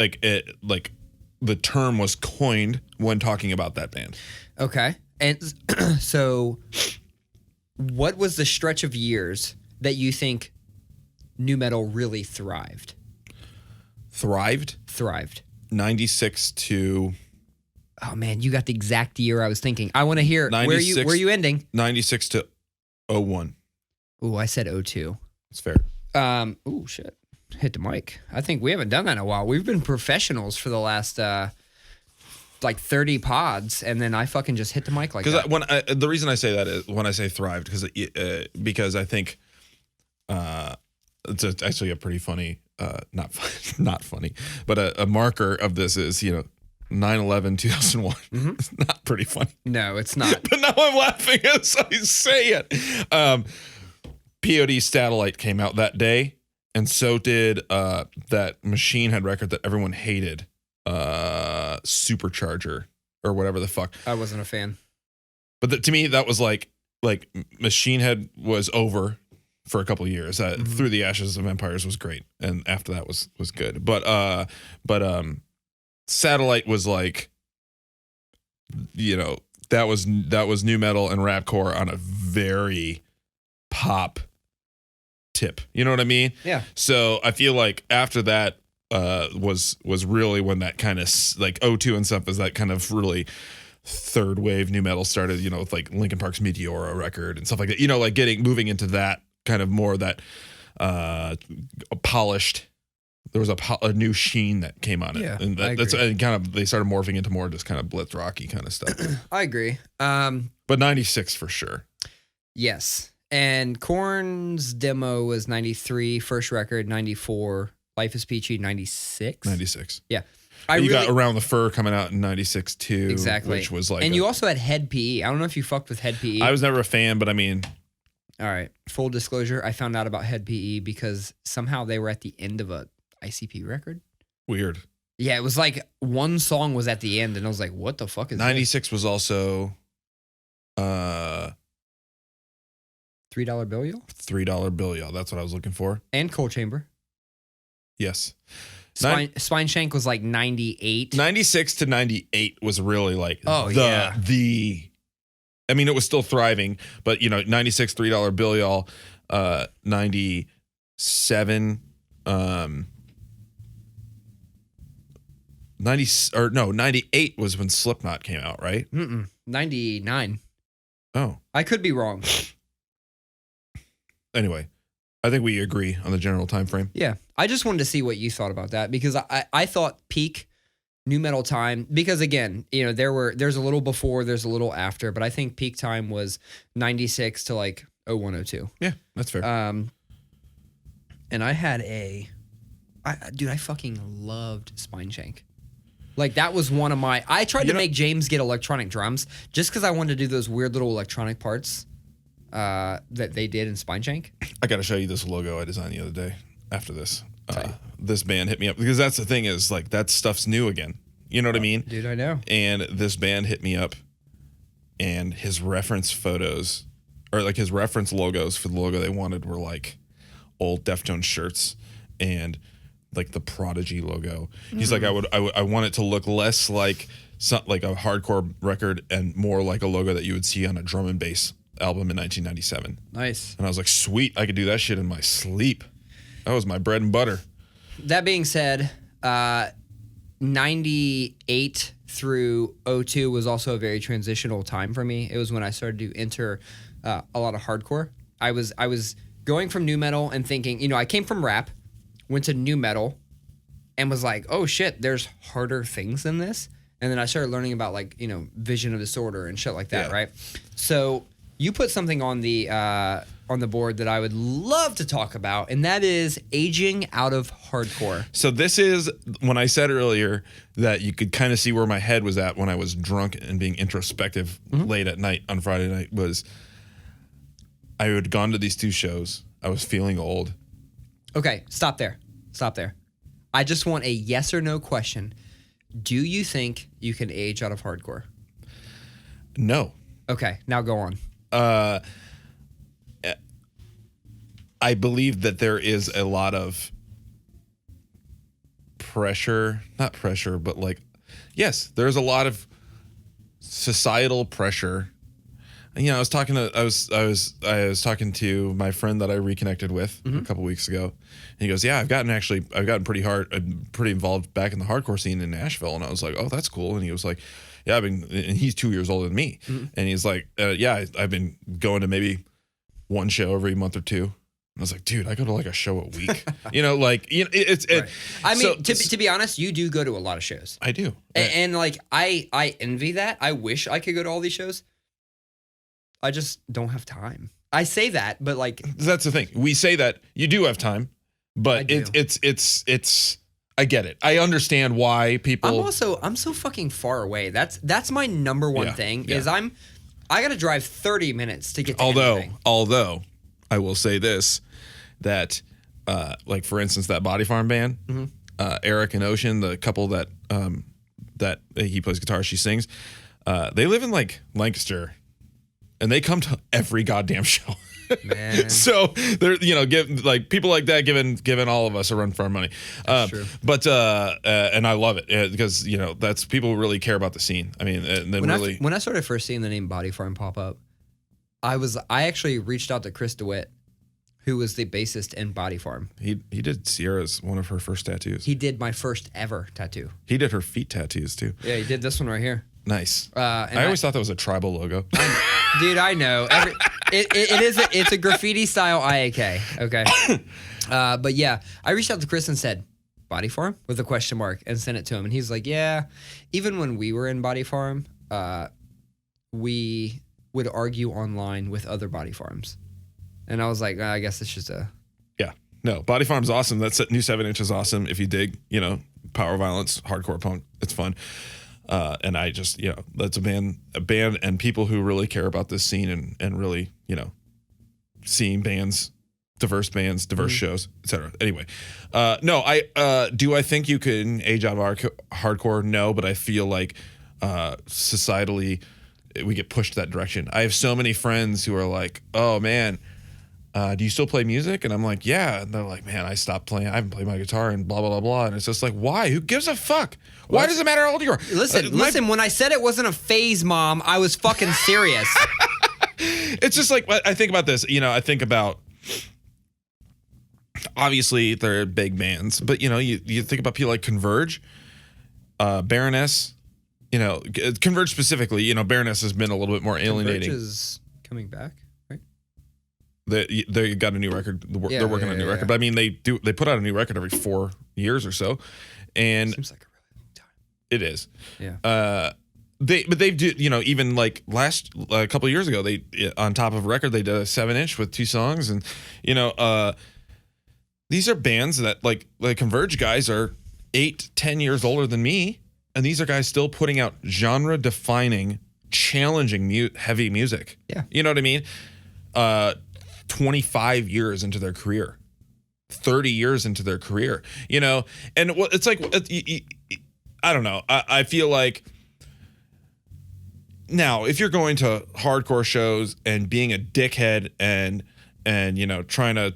the term was coined when talking about that band. Okay. And so what was the stretch of years that you think new metal really thrived? Thrived? 96 to... Oh, man, you got the exact year I was thinking. I want to hear, where are you ending? 96 to 01. Ooh, I said 02. That's fair. Ooh, shit. Hit the mic. I think we haven't done that in a while. We've been professionals for the last... like 30 pods, and then I fucking just hit the mic like that. Because the reason I say that is when I say thrived, because I think it's actually a pretty funny, not funny, but a marker of this is 9/11 2001. Mm-hmm. It's not pretty funny. No, it's not. But now I'm laughing as I say it. POD Satellite came out that day, and so did that Machine Head record that everyone hated. Supercharger or whatever the fuck. I wasn't a fan. But to me, that was like Machine Head was over for a couple of years. Through the Ashes of Empires was great, and after that was good. But Satellite was like, that was new metal and rapcore on a very pop tip. You know what I mean? Yeah. So I feel like after that. Was really when that kind of like O2 and stuff is that kind of really third wave new metal started, with like Linkin Park's Meteora record and stuff like that, like moving into that kind of more that polished. There was a new sheen that came on it. Yeah, and that's and kind of they started morphing into more just kind of blitz rocky kind of stuff. I agree. But 96 for sure. Yes. And Korn's demo was 93, first record 94. Life is Peachy, 96? 96. Yeah. You got Around the Fur coming out in 96 too. Exactly. Which was like... And you also had Head PE. I don't know if you fucked with Head PE. I was never a fan, but I mean... All right. Full disclosure, I found out about Head PE because somehow they were at the end of a ICP record. Weird. Yeah, it was like one song was at the end, and I was like, what the fuck is 96 was also... $3 bill, y'all? $3 bill, y'all. That's what I was looking for. And Coal Chamber. Yes. Spine Shank was like 98. 96 to 98 was really like I mean, it was still thriving, but 96 $3 bill, y'all. 97 98 was when Slipknot came out, right? 99. Oh. I could be wrong. Anyway, I think we agree on the general time frame. Yeah. I just wanted to see what you thought about that because I thought peak new metal time, because again, there's a little before, there's a little after, but I think peak time was 96 to like 0102. Yeah, that's fair. And I had I fucking loved Spine Shank. Like that was one of I tried to make James get electronic drums just because I wanted to do those weird little electronic parts that they did in Spine Shank. I got to show you this logo I designed the other day after this. this band hit me up, because that's the thing is like that stuff's new again. You know what I mean? Dude, I know. And this band hit me up, and his reference photos, or like his reference logos for the logo they wanted, were like old Deftones shirts and like the Prodigy logo. He's like, I want it to look less like like a hardcore record and more like a logo that you would see on a drum and bass album in 1997. Nice. And I was like, sweet, I could do that shit in my sleep. That was my bread and butter. That being said, 98 through 02 was also a very transitional time for me. It was when I started to enter a lot of hardcore. I was going from nu metal and thinking, you know, I came from rap, went to nu metal, and was like, oh shit, there's harder things than this. And then I started learning about like, you know, Vision of Disorder and shit like that, right? So you put something on the board that I would love to talk about, and that is aging out of hardcore. So this is when I said earlier that you could kind of see where my head was at when I was drunk and being introspective late at night on Friday night. Was I had gone to these two shows. I was feeling old. Okay, stop there. I just want a yes or no question. Do you think you can age out of hardcore? No. Okay, now go on. I believe that there is a lot of pressure, not pressure, but like, yes, there's a lot of societal pressure. You know, I was talking to my friend that I reconnected with a couple weeks ago, and he goes, "Yeah, I've gotten pretty involved back in the hardcore scene in Nashville." And I was like, "Oh, that's cool." And he was like, "Yeah, and he's 2 years older than me." And he's like, "Yeah, I've been going to maybe one show every month or two." And I was like, "Dude, I go to like a show a week." You know, like it's. Right. I mean, to be honest, you do go to a lot of shows. I do, and like I envy that. I wish I could go to all these shows. I just don't have time. I say that, but like that's the thing. We say that you do have time, but it's. I get it. I understand why people. I'm so fucking far away. That's my number one thing is I got to drive 30 minutes to get to anything. Although I will say this, that like for instance that Body Farm band, Eric and Ocean, the couple that he plays guitar, she sings, they live in like Lancaster. And they come to every goddamn show. Man. So they're, give like people like that giving all of us a run for our money. True. But and I love it because that's people who really care about the scene. I mean, and then when I started first seeing the name Body Farm pop up, I actually reached out to Chris DeWitt, who was the bassist in Body Farm. He did Sierra's one of her first tattoos. He did my first ever tattoo. He did her feet tattoos too. Yeah, he did this one right here. Nice. I always thought that was a tribal logo. Dude, I know. It's a graffiti style IAK. Okay. But yeah, I reached out to Chris and said, Body Farm? With a question mark, and sent it to him. And he's like, yeah, even when we were in Body Farm, we would argue online with other Body Farms. And I was like, I guess it's just a... Yeah. No, Body Farm's awesome. That's new 7-inch is awesome. If you dig, power violence, hardcore punk, it's fun. And I just, that's a band and people who really care about this scene and really, seeing diverse bands, diverse shows, etc. Anyway, no, do I think you can age out of hardcore? No, but I feel like societally we get pushed that direction. I have so many friends who are like, oh man, do you still play music? And I'm like, yeah. And they're like, man, I stopped playing. I haven't played my guitar and blah, blah, blah, blah. And it's just like, why? Who gives a fuck? Why does it matter how old you are? Listen, when I said it wasn't a phase, Mom, I was fucking serious. It's just like, I think about this, I think about, obviously they're big bands, but you think about people like Converge, Baroness, Converge specifically, Baroness has been a little bit more alienating. Converge is coming back. They got a new record. They're working on a new record. But I mean, they put out a new record every 4 years or so, and seems like a really long time. It is. Yeah. They do. Even like a couple of years ago, they on top of a record they did a 7-inch with 2 songs, and these are bands that like Converge guys are 8-10 years older than me, and these are guys still putting out genre defining, challenging heavy music. Yeah. You know what I mean? 25 years into their career. 30 years into their career, you know? And it's like, I don't know. I feel like now if you're going to hardcore shows and being a dickhead and you know, trying to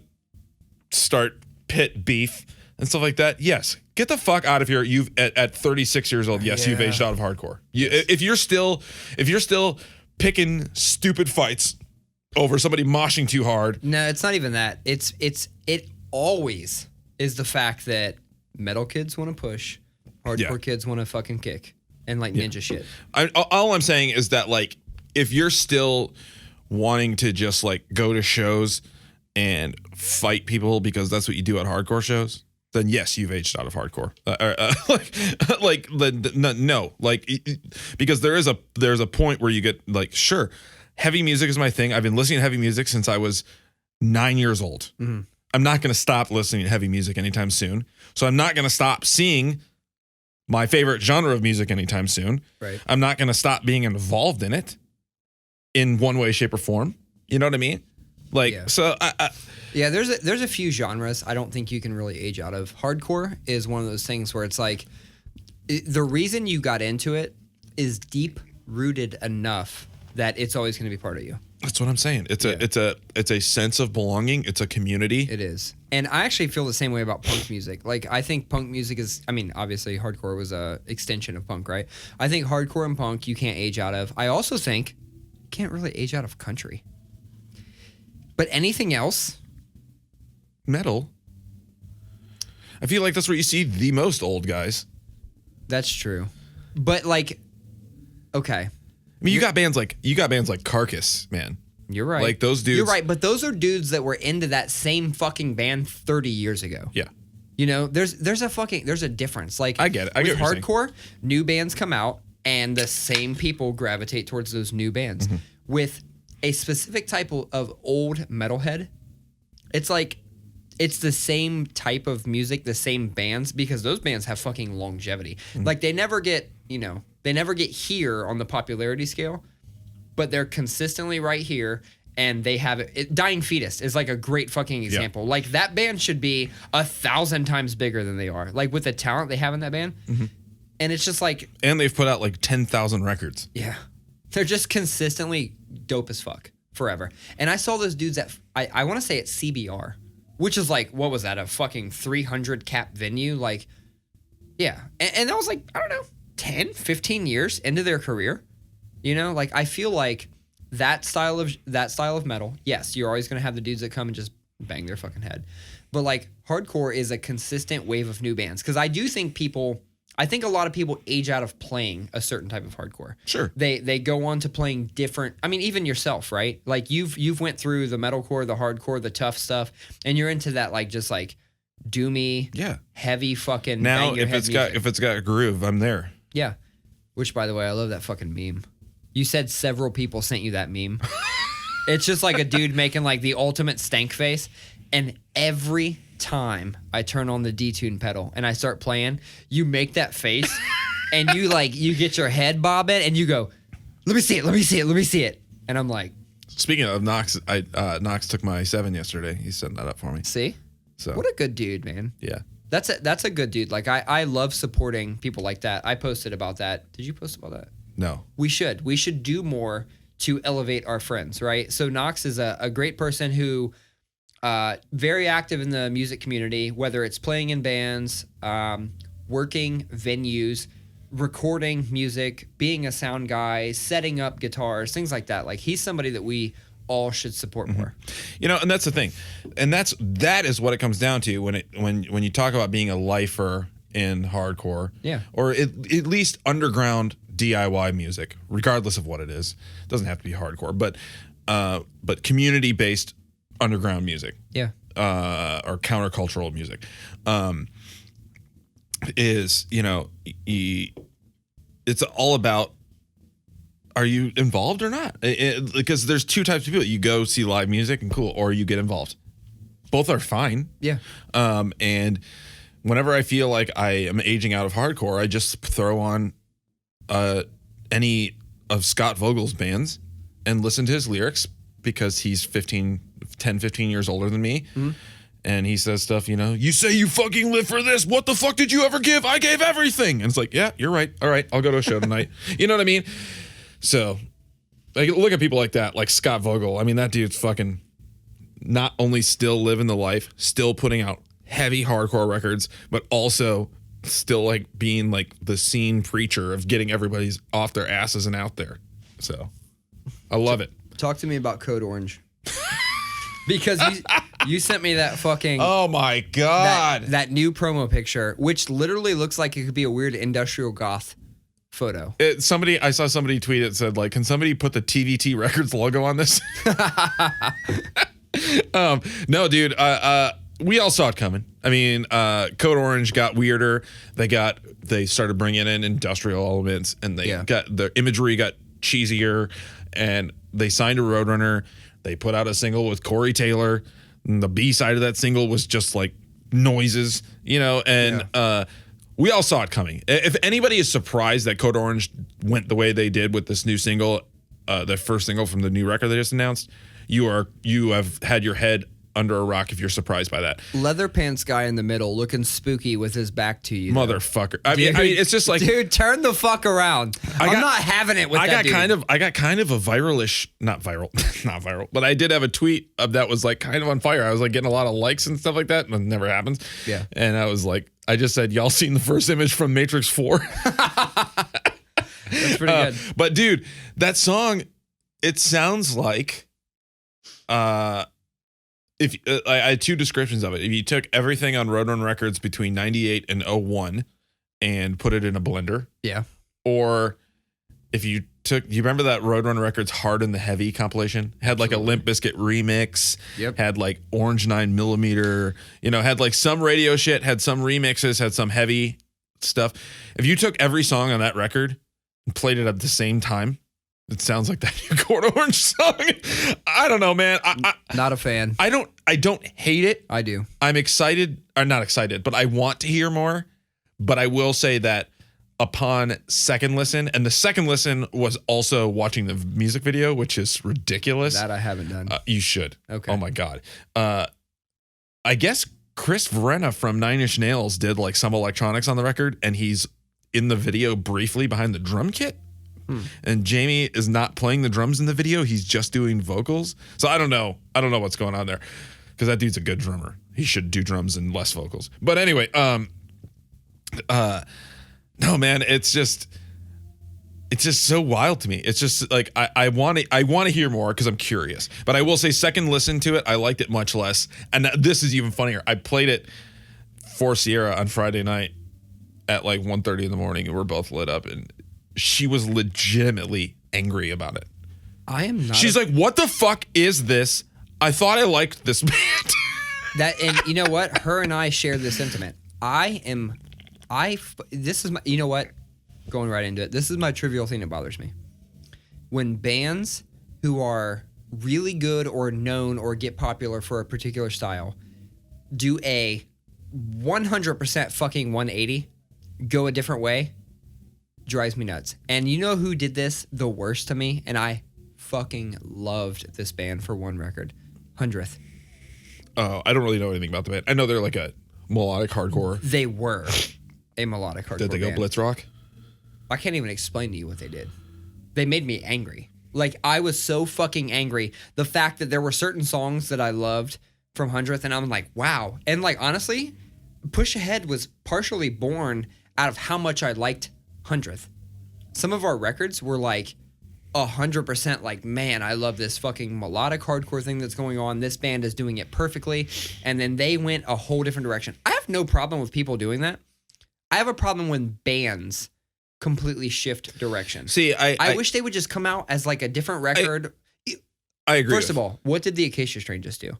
start pit beef and stuff like that, yes, get the fuck out of here. You've at 36 years old, yes, you've aged out of hardcore. If you're still picking stupid fights over somebody moshing too hard. No, it's not even that. It always is the fact that metal kids want to push, hardcore kids want to fucking kick and like ninja shit. All I'm saying is that like if you're still wanting to just like go to shows and fight people because that's what you do at hardcore shows, then yes, you've aged out of hardcore. No, because there's a point where you get like, sure, heavy music is my thing. I've been listening to heavy music since I was 9 years old. Mm-hmm. I'm not going to stop listening to heavy music anytime soon. So I'm not going to stop seeing my favorite genre of music anytime soon. Right. I'm not going to stop being involved in it in one way, shape, or form. You know what I mean? So yeah, there's a few genres I don't think you can really age out of. Hardcore is one of those things where it's like the reason you got into it is deep rooted enough that it's always going to be part of you. That's what I'm saying. It's a sense of belonging. It's a community. It is. And I actually feel the same way about punk music. Like I think punk music is, I mean, obviously hardcore was a extension of punk, right? I think hardcore and punk you can't age out of. I also think you can't really age out of country. But anything else? Metal. I feel like that's where you see the most old guys. That's true. But like, okay. I mean, you got bands like Carcass, man. You're right. Like those dudes. You're right, but those are dudes that were into that same fucking band 30 years ago. Yeah. You know, there's a difference. Like I get it. With hardcore, new bands come out and the same people gravitate towards those new bands. Mm-hmm. With a specific type of old metalhead, it's like it's the same type of music, the same bands, because those bands have fucking longevity. Mm-hmm. Like they never get here on the popularity scale, but they're consistently right here, and they have it. Dying Fetus is like a great fucking example. Yeah. Like that band should be 1,000 times bigger than they are. Like with the talent they have in that band, mm-hmm. and it's just like, and they've put out like 10,000 records. Yeah, they're just consistently dope as fuck forever. And I saw those dudes at I want to say at CBR, which is like, what was that, a fucking 300 cap venue? Like, yeah, and that was like, I don't know, 10, 15 years into their career. You know, like I feel like that style of metal, yes, you're always going to have the dudes that come and just bang their fucking head. But like hardcore is a consistent wave of new bands. Because I think a lot of people age out of playing a certain type of hardcore. Sure. They go on to playing different, I mean, even yourself, right? Like you've went through the metalcore, the hardcore, the tough stuff, and you're into that like just like doomy, heavy fucking now if it's got a groove, I'm there. Yeah. Which, by the way, I love that fucking meme. You said several people sent you that meme. It's just like a dude making like the ultimate stank face. And every time I turn on the detune pedal and I start playing, you make that face and you get your head bobbing and you go, let me see it. And I'm like. Speaking of Knox, Knox took my 7 yesterday. He's setting that up for me. See? So what a good dude, man. Yeah. That's a good dude. Like I love supporting people like that. I posted about that. Did you post about that? No. We should do more to elevate our friends, right? So Knox is a great person who very active in the music community, whether it's playing in bands, working venues, recording music, being a sound guy, setting up guitars, things like that. Like he's somebody that we all should support more. You know, and that's the thing. And that is what it comes down to when you talk about being a lifer in hardcore. Yeah. Or at least underground DIY music, regardless of what it is. It doesn't have to be hardcore, but community-based underground music. Yeah. Or countercultural music. Is, you know, it's all about, are you involved or not? Because there's two types of people. You go see live music and cool, or you get involved. Both are fine. Yeah. And whenever I feel like I am aging out of hardcore, I just throw on any of Scott Vogel's bands and listen to his lyrics because he's 10, 15 years older than me. Mm-hmm. And he says stuff, you say you fucking live for this. What the fuck did you ever give? I gave everything. And it's like, yeah, you're right. All right, I'll go to a show tonight. You know what I mean? So, like, look at people like that, like Scott Vogel. I mean, that dude's fucking not only still living the life, still putting out heavy hardcore records, but also still like being like the scene preacher of getting everybody's off their asses and out there. So, I love it. Talk to me about Code Orange. Because you sent me that fucking... Oh, my God. That new promo picture, which literally looks like it could be a weird industrial goth photo. I saw somebody tweet it, said, like, can somebody put the TVT Records logo on this? No, dude. We all saw it coming. I mean, Code Orange got weirder. They started bringing in industrial elements, and the imagery got cheesier, and they signed a Roadrunner. They put out a single with Corey Taylor, and the B side of that single was just like noises, and we all saw it coming. If anybody is surprised that Code Orange went the way they did with this new single, the first single from the new record they just announced, you have had your head under a rock if you're surprised by that. Leather pants guy in the middle looking spooky with his back to you. Motherfucker. I mean, it's just like... Dude, turn the fuck around. I'm not having it with that dude. I got kind of a viralish... Not viral, but I did have a tweet that was like kind of on fire. I was like getting a lot of likes and stuff like that, and it never happens. Yeah. And I was like, I just said, y'all seen the first image from Matrix 4? That's pretty good. But dude, that song, it sounds like... If I had two descriptions of it. If you took everything on Roadrunner Records between 98 and 01 and put it in a blender. Yeah. Or if you you remember that Roadrunner Records Hard and the Heavy compilation? Had like a Limp Bizkit remix. Yep. Had like Orange 9mm, had like some radio shit, had some remixes, had some heavy stuff. If you took every song on that record and played it at the same time, it sounds like that new Code Orange song. I don't know, man. Not a fan. I don't hate it. I do. I'm excited, or not excited, but I want to hear more. But I will say that upon second listen, and the second listen was also watching the music video, which is ridiculous. That I haven't done. You should. Okay. Oh my God. I guess Chris Verena from Nine Inch Nails did like some electronics on the record, and he's in the video briefly behind the drum kit. And Jamie is not playing the drums in the video. He's just doing vocals. So I don't know what's going on there, because that dude's a good drummer. He should do drums and less vocals. But anyway, no, man, it's just so wild to me. It's just like I want to hear more because I'm curious. But I will say, second listen to it, I liked it much less. And this is even funnier. I played it for Sierra on Friday night at like 1:30 in the morning, and we're both lit up, and she was legitimately angry about it. I am not. She's like, "What the fuck is this? I thought I liked this band." And you know what? Her and I share this sentiment. This is my, you know what? Going right into it. This is my trivial thing that bothers me. When bands who are really good or known or get popular for a particular style do a 100% fucking 180, go a different way, drives me nuts. And you know who did this the worst to me? And I fucking loved this band for one record. 100th. Oh, I don't really know anything about the band. I know they're like a melodic hardcore. They were a melodic hardcore Did they go band. Blitz rock? I can't even explain to you what they did. They made me angry. Like, I was so fucking angry. The fact that there were certain songs that I loved from 100th, and I'm like, wow. And like, honestly, Push Ahead was partially born out of how much I liked 100th. Some of our records were like 100% like, man, I love this fucking melodic hardcore thing that's going on. This band is doing it perfectly. And then they went a whole different direction. I have no problem with people doing that. I have a problem when bands completely shift direction. See, I wish they would just come out as like a different record. I agree. First of all, what did the Acacia Strain just do?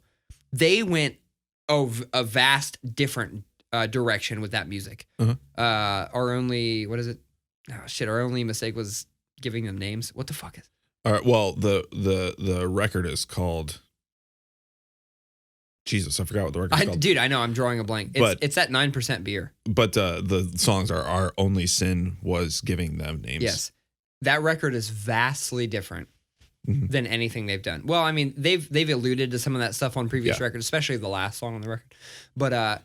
They went a vast different direction with that music. Our only, what is it? Oh shit! Our only mistake was giving them names. What the fuck is? All right. Well, the record is called. Jesus, I forgot what the record is called. Dude, I know. I'm drawing a blank. It's that 9% beer. But the songs are Our Only Sin was giving them names. Yes, that record is vastly different than anything they've done. Well, I mean, they've alluded to some of that stuff on previous Yeah. records, especially the last song on the record. But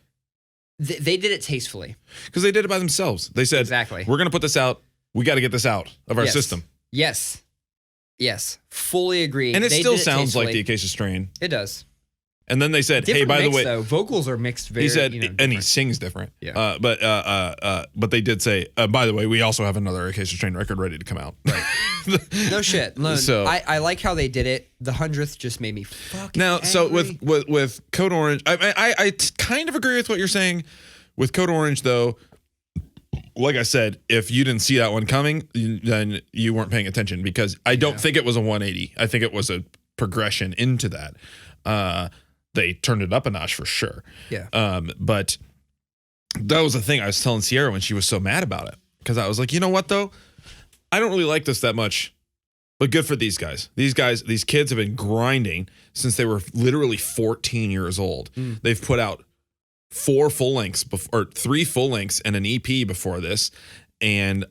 they did it tastefully. Because they did it by themselves. They said, Exactly. we're going to put this out. We got to get this out of our Yes. system. Yes. Fully agree. And it They still did sounds like tastefully. the Acacia Strain. It does. And then they said, Different hey, by mix, the way, though. Vocals are mixed very, he said, and he different. sings different. Yeah. But they did say, by the way, we also have another Acacia Strain record ready to come out. Right. No shit. No, So- I like how they did it. The 100th just made me fucking Now, so angry. with Code Orange, I kind of agree with what you're saying. With Code Orange, though, like I said, if you didn't see that one coming, then you weren't paying attention, because I don't think it was a 180. I think it was a progression into that. They turned it up a notch for sure. Yeah. But that was the thing I was telling Sierra when she was so mad about it, because I was like, you know what though, I don't really like this that much, but good for these guys. These kids have been grinding since they were literally 14 years old. They've put out 4 full lengths or 3 full lengths and an EP before this, and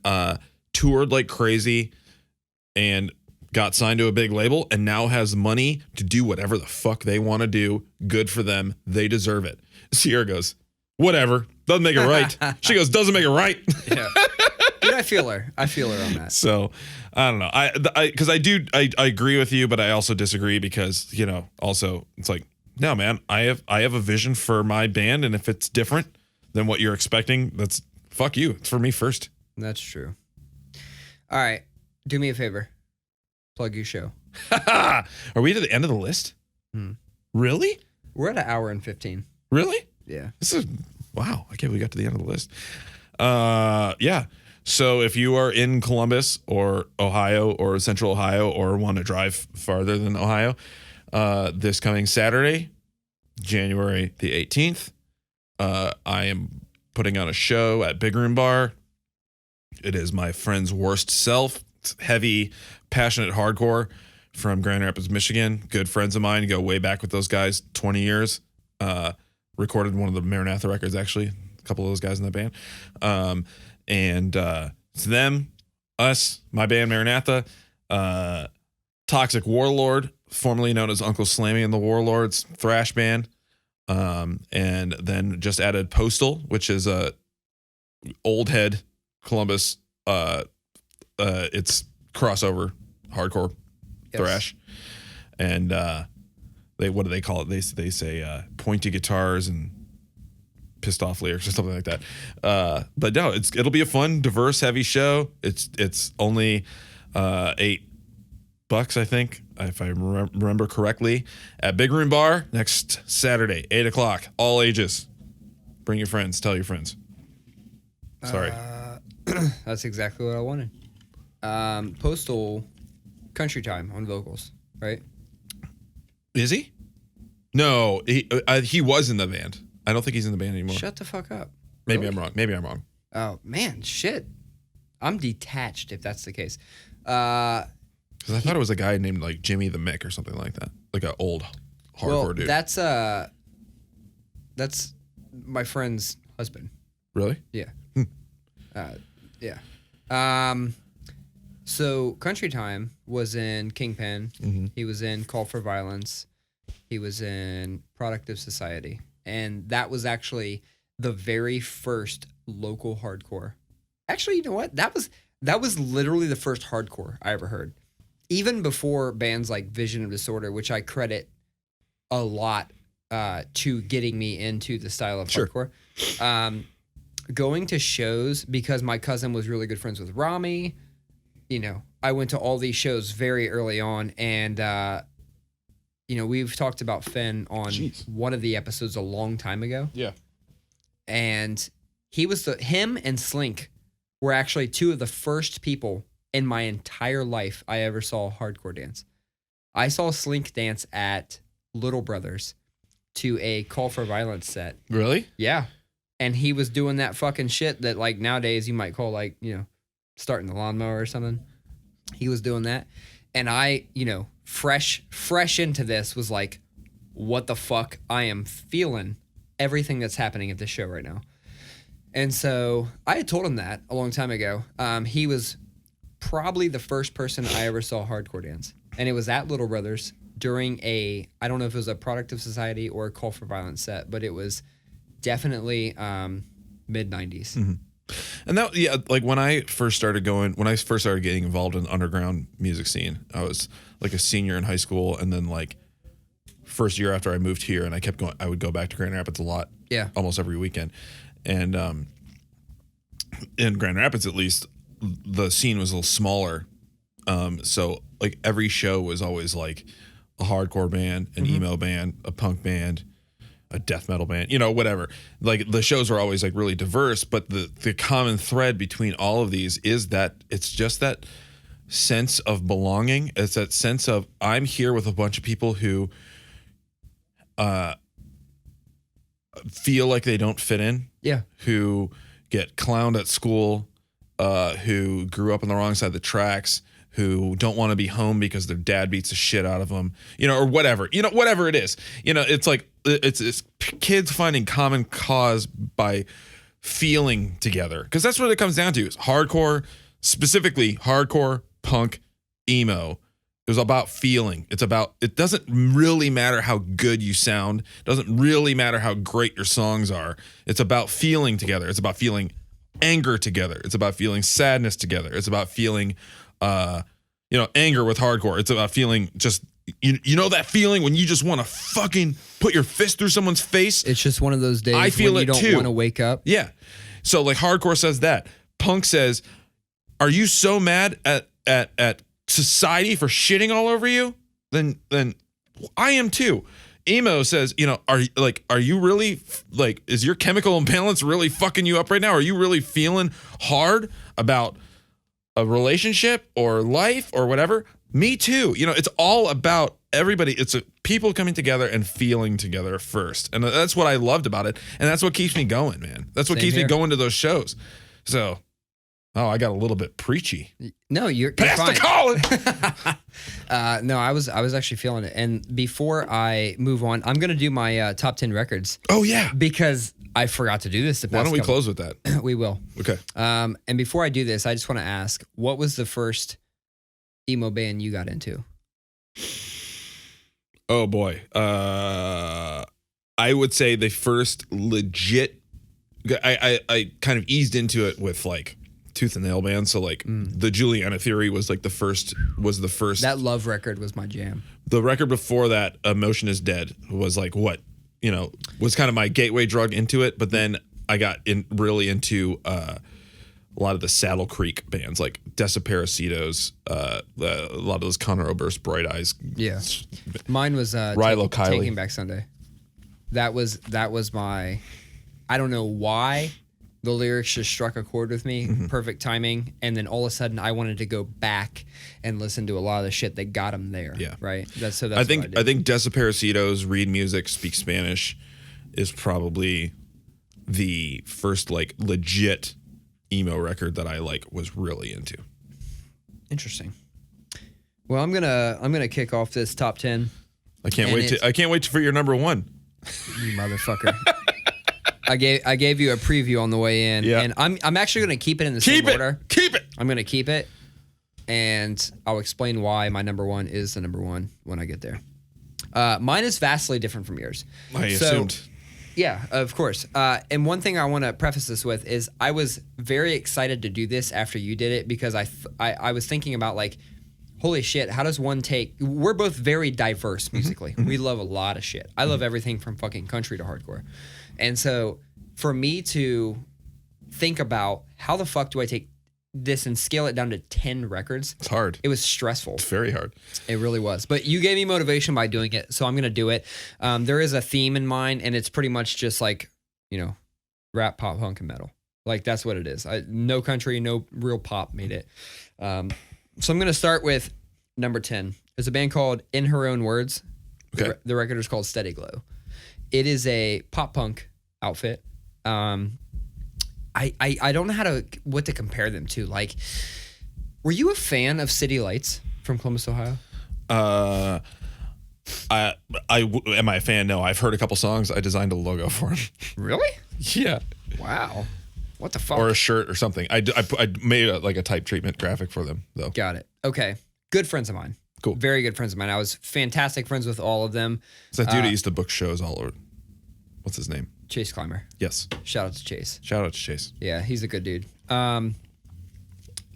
toured like crazy, and got signed to a big label, and now has money to do whatever the fuck they want to do. Good for them. They deserve it. Sierra goes, whatever. Doesn't make it right. She goes, doesn't make it right. Yeah. Dude, I feel her on that. So I don't know. I agree with you, but I also disagree, because, also it's like, no, man, I have a vision for my band, and if it's different than what you're expecting, that's fuck you. It's for me first. That's true. All right. Do me a favor. Plug your show. Are we to the end of the list? Really? We're at 1 hour and 15. Really? Yeah. This is wow. I can't believe we got to the end of the list. Yeah. So if you are in Columbus or Ohio or Central Ohio, or want to drive farther than Ohio, this coming Saturday, January the 18th, I am putting on a show at Big Room Bar. It is my friend's worst self. It's heavy, passionate hardcore from Grand Rapids, Michigan. Good friends of mine. Go way back with those guys, 20 years. Recorded one of the Maranatha records, actually. A couple of those guys in that band. And it's them, us, my band Maranatha, Toxic Warlord, formerly known as Uncle Slammy and the Warlords, thrash band. And then just added Postal, which is a old head Columbus. It's crossover hardcore thrash. And what do they call it? They say pointy guitars and pissed off lyrics or something like that. But no, it'll be a fun, diverse, heavy show. It's only $8, I think, if I remember correctly, at Big Room Bar next Saturday, 8:00, all ages. Bring your friends. Tell your friends. Sorry. That's exactly what I wanted. Postal Country Time on vocals, right? Is he? No, he was in the band. I don't think he's in the band anymore. Shut the fuck up. Maybe Really? I'm wrong. Oh, man, shit. I'm detached if that's the case. Because I thought it was a guy named like Jimmy the Mick or something like that, like an old hardcore dude. That's my friend's husband. Really? Yeah. Yeah. So Country Time was in Kingpin. Mm-hmm. He was in Call for Violence. He was in Product of Society. And that was actually the very first local hardcore. Actually, you know what? That was literally the first hardcore I ever heard. Even before bands like Vision of Disorder, which I credit a lot to getting me into the style of hardcore. Going to shows, because my cousin was really good friends with Rami, I went to all these shows very early on, and we've talked about Finn on one of the episodes a long time ago. Yeah. And him and Slink were actually 2 of the first people in my entire life I ever saw hardcore dance. I saw Slink dance at Little Brothers to a Call for Violence set. Really? Yeah. And he was doing that fucking shit that like nowadays you might call like, starting the lawnmower or something. He was doing that. And I, fresh into this was like, what the fuck? I am feeling everything that's happening at this show right now. And so I had told him that a long time ago. He was probably the first person I ever saw hardcore dance. and it was at Little Brothers during I don't know if it was a Product of Society or a Call for Violence set, but it was definitely mid 90s. Mm-hmm. And that, yeah, like when I first started getting involved in the underground music scene, I was like a senior in high school, and then like first year after I moved here, and I kept going, I would go back to Grand Rapids a lot, almost every weekend, and in Grand Rapids at least, the scene was a little smaller, so like every show was always like a hardcore band, an emo band, a punk band, a death metal band, whatever. Like the shows were always like really diverse, but the common thread between all of these is that it's just that sense of belonging. It's that sense of I'm here with a bunch of people who feel like they don't fit in. Yeah. Who get clowned at school, who grew up on the wrong side of the tracks, who don't want to be home because their dad beats the shit out of them, or whatever, whatever it is. It's like, it's kids finding common cause by feeling together. Because that's what it comes down to, is hardcore, specifically hardcore, punk, emo. It was about feeling. It doesn't really matter how good you sound. It doesn't really matter how great your songs are. It's about feeling together. It's about feeling anger together. It's about feeling sadness together. It's about feeling anger with hardcore. It's about feeling just, that feeling when you just want to fucking put your fist through someone's face. It's just one of those days I feel when you it don't too. want to wake up. Yeah. So like hardcore says that. Punk says, are you so mad at society for shitting all over you? Then I am too. Emo says, are you really, like, is your chemical imbalance really fucking you up right now? Are you really feeling hard about a relationship or life or whatever? Me too. It's all about everybody. It's people coming together and feeling together first. And that's what I loved about it. And that's what keeps me going, man. That's what keeps me going to those shows. So, I got a little bit preachy. No, you're Pastor fine. Colin. No, I was actually feeling it. And before I move on, I'm going to do my top 10 records. Oh, yeah. Because I forgot to do this. Why don't we close with that? We will. Okay. And before I do this, I just want to ask, what was the first emo band you got into? Oh, boy. I would say the first legit, I kind of eased into it with like Tooth and Nail band. So like the Juliana Theory was the first. That Love record was my jam. The record before that, Emotion is Dead, was like what, was kind of my gateway drug into it. But then I got really into a lot of the Saddle Creek bands, like Desaparecidos, a lot of those Conor Oberst, Bright Eyes. Yeah. Mine was Rilo Kiley. Taking Back Sunday. That was my, I don't know why. The lyrics just struck a chord with me, perfect timing, and then all of a sudden I wanted to go back and listen to a lot of the shit that got him there. Yeah, right. That's I think Desaparecidos, Read Music, Speak Spanish, is probably the first like legit emo record that I was really into. Interesting. Well, I'm gonna kick off this top 10. I can't wait for your number one. You motherfucker. I gave you a preview on the way in, and I'm actually going to keep it in the same order. Keep it. I'm going to keep it, and I'll explain why my number one is the number one when I get there. Mine is vastly different from yours. I assumed. Yeah, of course. And one thing I want to preface this with is I was very excited to do this after you did it because I was thinking about like, holy shit, how does one take... We're both very diverse musically. We love a lot of shit. I love everything from fucking country to hardcore. And so for me to think about how the fuck do I take this and scale it down to 10 records? It's hard. It was stressful. It's very hard. It really was. But you gave me motivation by doing it, so I'm going to do it. There is a theme in mind, and it's pretty much just like, rap, pop, punk, and metal. Like, that's what it is. No country, no real pop made it. So I'm going to start with number 10. There's a band called In Her Own Words. Okay. The record is called Steady Glow. It is a pop punk outfit. I don't know what to compare them to. Like, were you a fan of City Lights from Columbus, Ohio? Am I a fan? No, I've heard a couple songs. I designed a logo for them. Really? Yeah. Wow. What the fuck? Or a shirt or something. I made a type treatment graphic for them though. Got it. Okay. Good friends of mine. Cool. Very good friends of mine. I was fantastic friends with all of them. It's that dude who used to book shows all over. What's his name? Chase Clymer. Yes. Shout out to Chase. Shout out to Chase. Yeah, he's a good dude.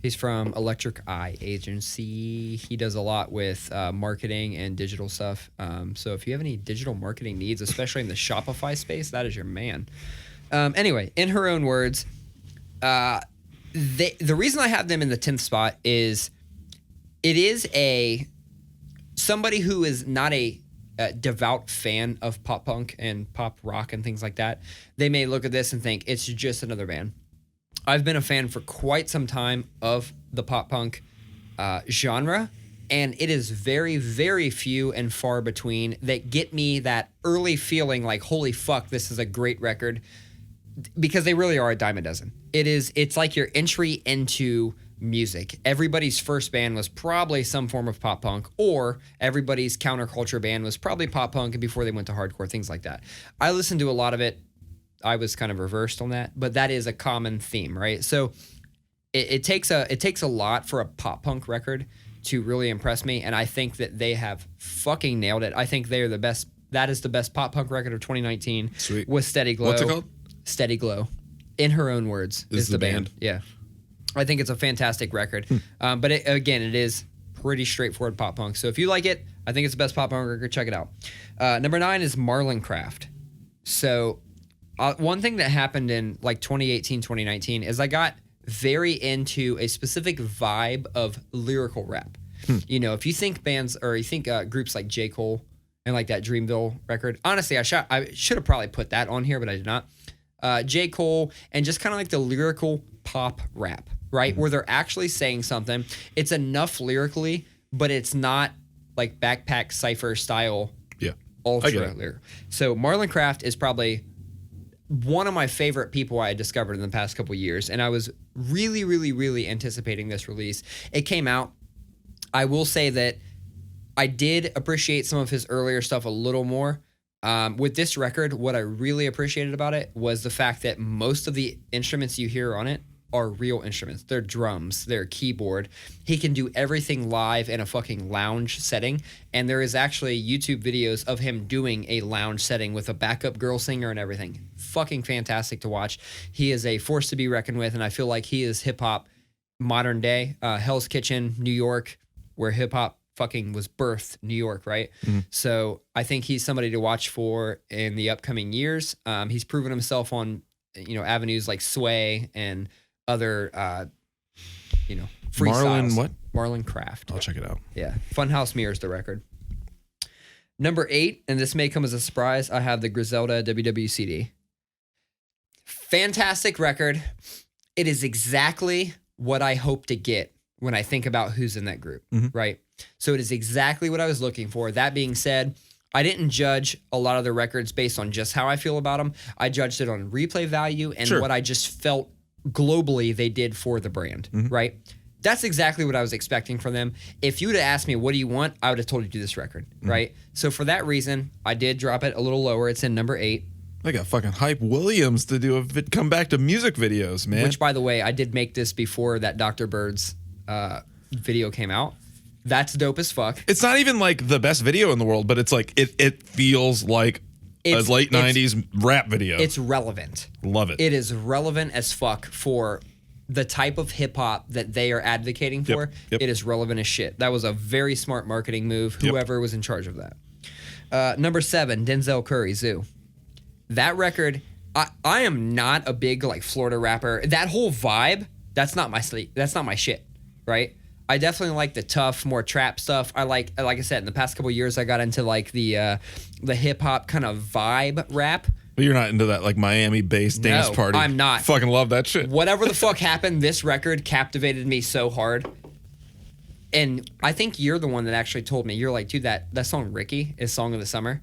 He's from Electric Eye Agency. He does a lot with marketing and digital stuff. So if you have any digital marketing needs, especially in the Shopify space, that is your man. Anyway, in her own words, the reason I have them in the 10th spot is it is somebody who is not a devout fan of pop punk and pop rock and things like that. They may look at this and think it's just another band. I've been a fan for quite some time of the pop punk genre, and it is very, very few and far between that get me that early feeling like, holy fuck, this is a great record, because they really are a dime a dozen. It's like your entry into music. Everybody's first band was probably some form of pop punk, or everybody's counterculture band was probably pop punk before they went to hardcore, things like that. I listened to a lot of it. I was kind of reversed on that, but that is a common theme, right? So it takes a lot for a pop punk record to really impress me, and I think that they have fucking nailed it. I think they are the best. That is the best pop punk record of 2019. Sweet. With Steady Glow. What's it called? Steady Glow. In her own words, is the band. Yeah. I think it's a fantastic record. But it is pretty straightforward pop punk. So if you like it, I think it's the best pop punk record. Check it out. Number 9 is Marlon Craft. So one thing that happened in like 2018, 2019 is I got very into a specific vibe of lyrical rap. You know, if you think bands or you think groups like J. Cole and like that Dreamville record, honestly, I should have probably put that on here, but I did not. J. Cole and just kind of like the lyrical pop rap, right? Where they're actually saying something. It's enough lyrically, but it's not like Backpack Cypher style. Yeah. Ultra lyric. So Marlon Craft is probably one of my favorite people I had discovered in the past couple years, and I was really, really, really anticipating this release. It came out. I will say that I did appreciate some of his earlier stuff a little more. With this record, what I really appreciated about it was the fact that most of the instruments you hear on it are real instruments. They're drums, they're keyboard. He can do everything live in a fucking lounge setting, and there is actually YouTube videos of him doing a lounge setting with a backup girl singer and everything. Fucking fantastic to watch. He is a force to be reckoned with, and I feel like he is hip-hop modern day. Hell's Kitchen, New York, where hip-hop fucking was birthed, New York, right? So I think he's somebody to watch for in the upcoming years. He's proven himself on, avenues like Sway and other, freestyles. Marlon what? Marlon Craft. I'll check it out. Yeah. Funhouse mirrors the record. Number 8, and this may come as a surprise, I have the Griselda WWCD. Fantastic record. It is exactly what I hope to get when I think about who's in that group, right? So it is exactly what I was looking for. That being said, I didn't judge a lot of the records based on just how I feel about them. I judged it on replay value and what I just felt globally they did for the brand, right? That's exactly what I was expecting from them. If you would have asked me, what do you want? I would have told you to do this record, right? So for that reason, I did drop it a little lower. It's in number 8. I got fucking Hype Williams to do come back to music videos, man. Which, by the way, I did make this before that Dr. Bird's video came out. That's dope as fuck. It's not even like the best video in the world, but it's like it feels like a late 90s rap video. It's relevant. Love it. It is relevant as fuck for the type of hip hop that they are advocating for. Yep. It is relevant as shit. That was a very smart marketing move, whoever was in charge of that. Number 7, Denzel Curry, Zoo. That record, I am not a big like Florida rapper. That whole vibe, that's not my shit, right? I definitely like the tough, more trap stuff. I like I said, in the past couple of years, I got into like the hip hop kind of vibe rap. But you're not into that like Miami-based dance party. I'm not. Fucking love that shit. Whatever the fuck happened, this record captivated me so hard. And I think you're the one that actually told me. You're like, dude, that song Ricky is Song of the Summer.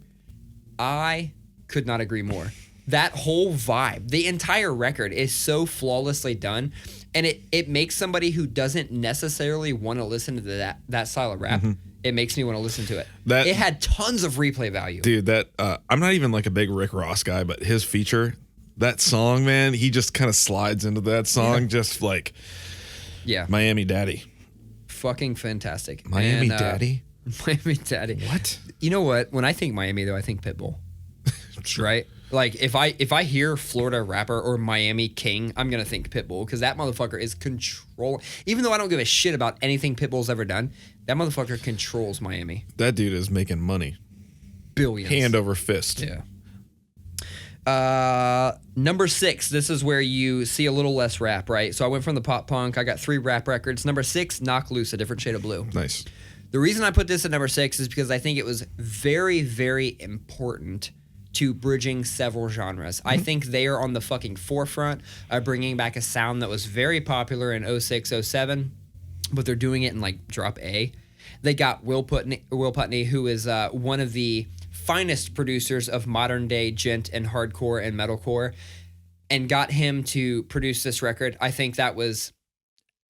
I could not agree more. That whole vibe, the entire record is so flawlessly done. And it makes somebody who doesn't necessarily want to listen to that style of rap, it makes me want to listen to it. It had tons of replay value. Dude, I'm not even like a big Rick Ross guy, but his feature, that song, man, he just kind of slides into that song just like Miami Daddy. Fucking fantastic. Miami Daddy? Miami Daddy. What? You know what? When I think Miami, though, I think Pitbull. Right? Like, if I hear Florida rapper or Miami King, I'm going to think Pitbull because that motherfucker is control. Even though I don't give a shit about anything Pitbull's ever done, that motherfucker controls Miami. That dude is making money. Billions. Hand over fist. Yeah. Number 6, this is where you see a little less rap, right? So I went from the pop punk. I got 3 rap records. Number 6, Knock Loose, A Different Shade of Blue. Nice. The reason I put this at number 6 is because I think it was very, very important to bridging several genres. I think they are on the fucking forefront of bringing back a sound that was very popular in 06, 07, but they're doing it in like drop A. They got Will Putney, who is one of the finest producers of modern day gent and hardcore and metalcore, and got him to produce this record. I think that was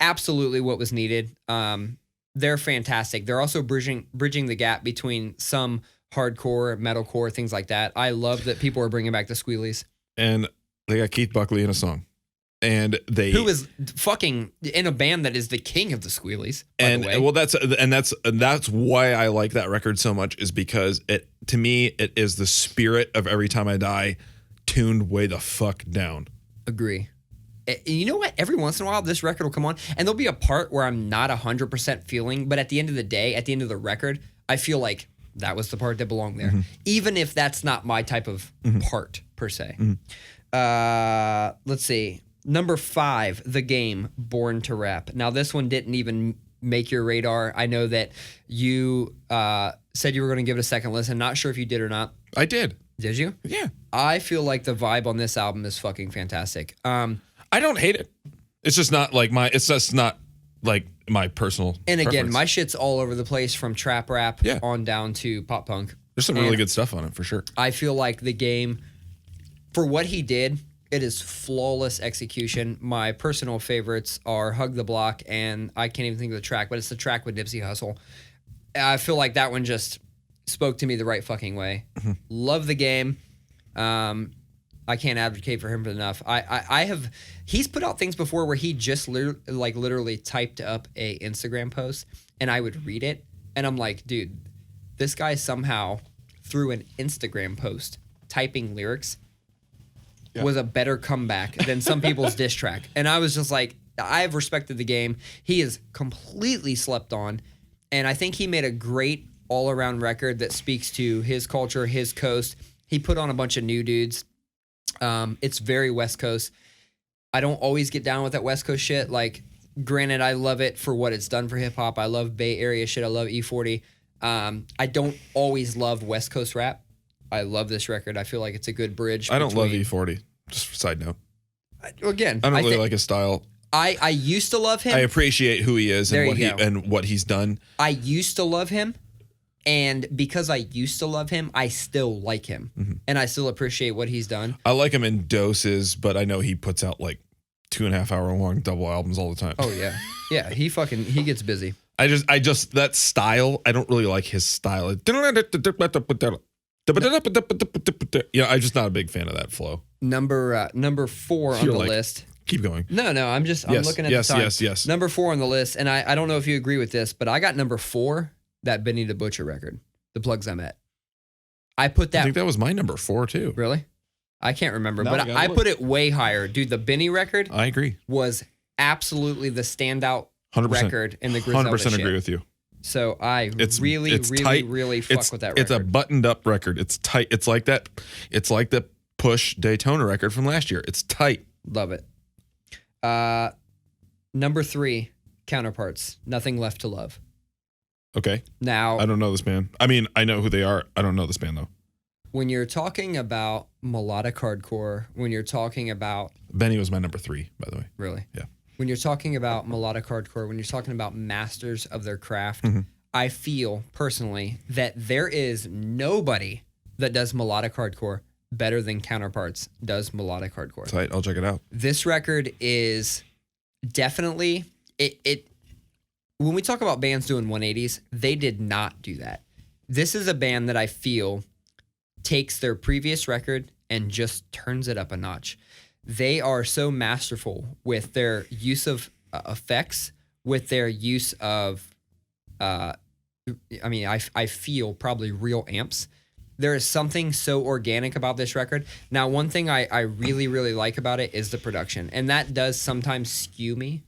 absolutely what was needed. They're fantastic. They're also bridging the gap between some hardcore, metalcore, things like that. I love that people are bringing back the Squealies. And they got Keith Buckley in a song. And who is fucking in a band that is the king of the Squealies, by the way. Well, that's why I like that record so much, is because to me it is the spirit of Every Time I Die tuned way the fuck down. Agree. You know what? Every once in a while, this record will come on, and there'll be a part where I'm not 100% feeling, but at the end of the day, at the end of the record, I feel like that was the part that belonged there, even if that's not my type of part per se. Let's see. Number 5, The Game, Born to Rap. Now, this one didn't even make your radar. I know that you said you were going to give it a second listen. Not sure if you did or not. I did. Did you? Yeah. I feel like the vibe on this album is fucking fantastic. I don't hate it. It's just not like my personal And again, preference. my shit's all over the place from trap rap on down to pop punk. There's some really good stuff on it for sure. I feel like The Game, for what he did, it is flawless execution. My personal favorites are Hug the Block, and I can't even think of the track, but it's the track with Nipsey Hussle. I feel like that one just spoke to me the right fucking way. Love The Game. I can't advocate for him enough. He's put out things before where he just literally typed up a Instagram post and I would read it and I'm like, dude, this guy somehow through an Instagram post typing lyrics was a better comeback than some people's diss track. And I was just like, I've respected The Game. He is completely slept on. And I think he made a great all-around record that speaks to his culture, his coast. He put on a bunch of new dudes. It's very West Coast. I don't always get down with that West Coast shit. Like, granted, I love it for what it's done for hip-hop. I love Bay Area shit. I love E40. I don't always love West Coast rap. I love this record. I feel like it's a good bridge. I don't love E40. Just a side note. Again, I don't really like his style. I used to love him. I appreciate who he is and what he's done. I used to love him, and because I used to love him, I still like him, and I still appreciate what he's done. I like him in doses, but I know he puts out like 2.5 hour long double albums all the time. Oh yeah, yeah. He gets busy. I just that style. I don't really like his style. I'm just not a big fan of that flow. Number 4 on the list. Keep going. No, I'm looking at the time. Yes. Number 4 on the list, and I don't know if you agree with this, but I got number 4, that Benny the Butcher record, The Plugs I Met. I put that. I think that was my number 4 too. Really? I can't remember, but I put it way higher. Dude, the Benny record I agree. Was absolutely the standout 100%. Record in the Griselda 100% shit. agree with you. So it's really fuck with that record. It's a buttoned up record. It's tight. It's like that Push Daytona record from last year. It's tight. Love it. Number 3, Counterparts, Nothing Left to Love. Okay. Now, I don't know this band. I mean, I know who they are. I don't know this band though. When you're talking about melodic hardcore, when you're talking about... Benny was my number 3, by the way. Really? Yeah. When you're talking about melodic hardcore, when you're talking about masters of their craft, I feel personally that there is nobody that does melodic hardcore better than Counterparts does melodic hardcore. Tight. I'll check it out. This record is definitely... It. When we talk about bands doing 180s, they did not do that. This is a band that I feel takes their previous record and just turns it up a notch. They are so masterful with their use of effects, with their use of I mean, I feel probably real amps. There is something so organic about this record. Now, one thing I really, really like about it is the production. And that does sometimes skew me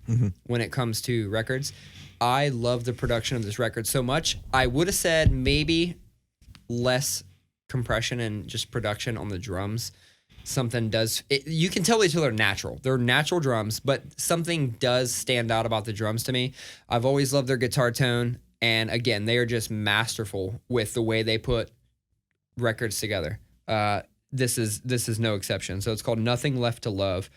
when it comes to records. I love the production of this record so much. I would have said maybe less compression and just production on the drums. Something does... you can tell these are natural. They're natural drums, but something does stand out about the drums to me. I've always loved their guitar tone. And again, they are just masterful with the way they put records together. This is no exception. So it's called Nothing Left to Love.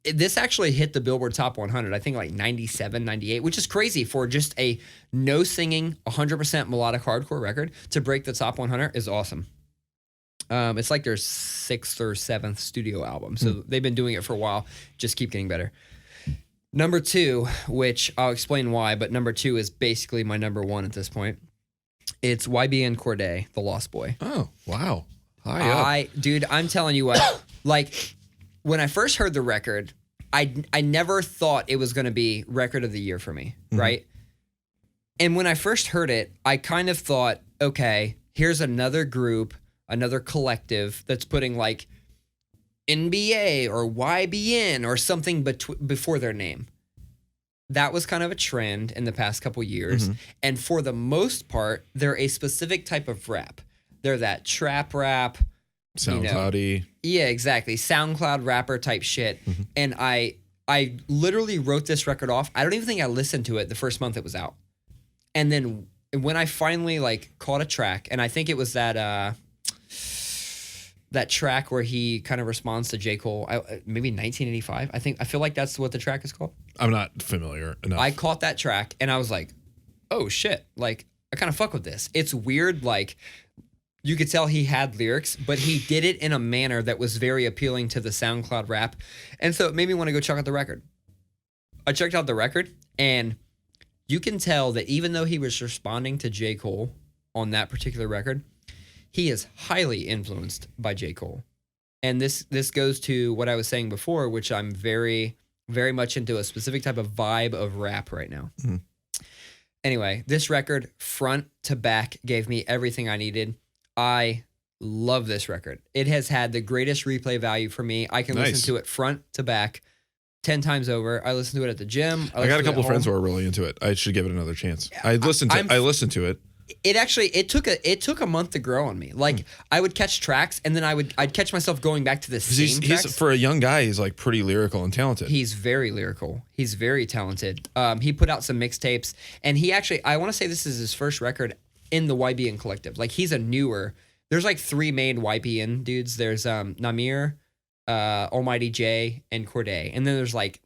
This actually hit the Billboard Top 100, I think like 97, 98, which is crazy for just a no singing, 100% melodic hardcore record to break the top 100 is awesome. It's like their 6th or 7th studio album. So they've been doing it for a while. Just keep getting better. Number 2, which I'll explain why, but number 2 is basically my number 1 at this point. It's YBN Cordae, The Lost Boy. Oh, wow. Hi up. Dude, I'm telling you what, like when I first heard the record, I never thought it was going to be record of the year for me, right? And when I first heard it, I kind of thought, okay, here's another group, another collective that's putting like NBA or YBN or something before their name. That was kind of a trend in the past couple years. And for the most part, they're a specific type of rap. They're that trap rap. SoundCloudy. Yeah, exactly. SoundCloud rapper type shit. And I literally wrote this record off. I don't even think I listened to it the first month it was out. And then when I finally like caught a track, and I think it was that track where he kind of responds to J. Cole, maybe 1985. I feel like that's what the track is called. I'm not familiar enough. I caught that track and I was like, oh shit, like I kind of fuck with this. It's weird, like you could tell he had lyrics, but he did it in a manner that was very appealing to the SoundCloud rap. And so it made me want to go check out the record. I checked out the record and you can tell that even though he was responding to J. Cole on that particular record, he is highly influenced by J. Cole. And this goes to what I was saying before, which I'm very, very much into a specific type of vibe of rap right now. Anyway, this record, front to back, gave me everything I needed. I love this record. It has had the greatest replay value for me. I can listen to it front to back 10 times over. I listen to it at the gym. I got a couple friends who are really into it. I should give it another chance. I listened to it. It took a month to grow on me. Like I would catch tracks and then I'd catch myself going back to the same tracks. He's for a young guy, he's like pretty lyrical and talented. He's very lyrical. He's very talented. He put out some mixtapes and he actually, I want to say this is his first record in the YBN collective. Like he's a newer, there's like 3 main YBN dudes. There's Namir, Almighty J, and Cordae. And then there's like,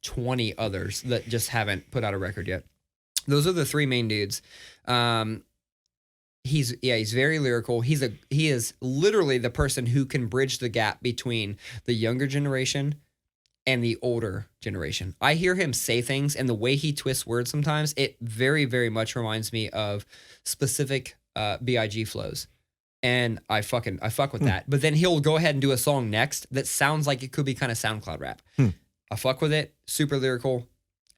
20 others that just haven't put out a record yet. Those are the 3 main dudes. He's very lyrical. He is literally the person who can bridge the gap between the younger generation and the older generation. I hear him say things and the way he twists words sometimes, it very, very much reminds me of specific B.I.G. flows. And I fuck with that. But then he'll go ahead and do a song next that sounds like it could be kind of SoundCloud rap. I fuck with it. Super lyrical.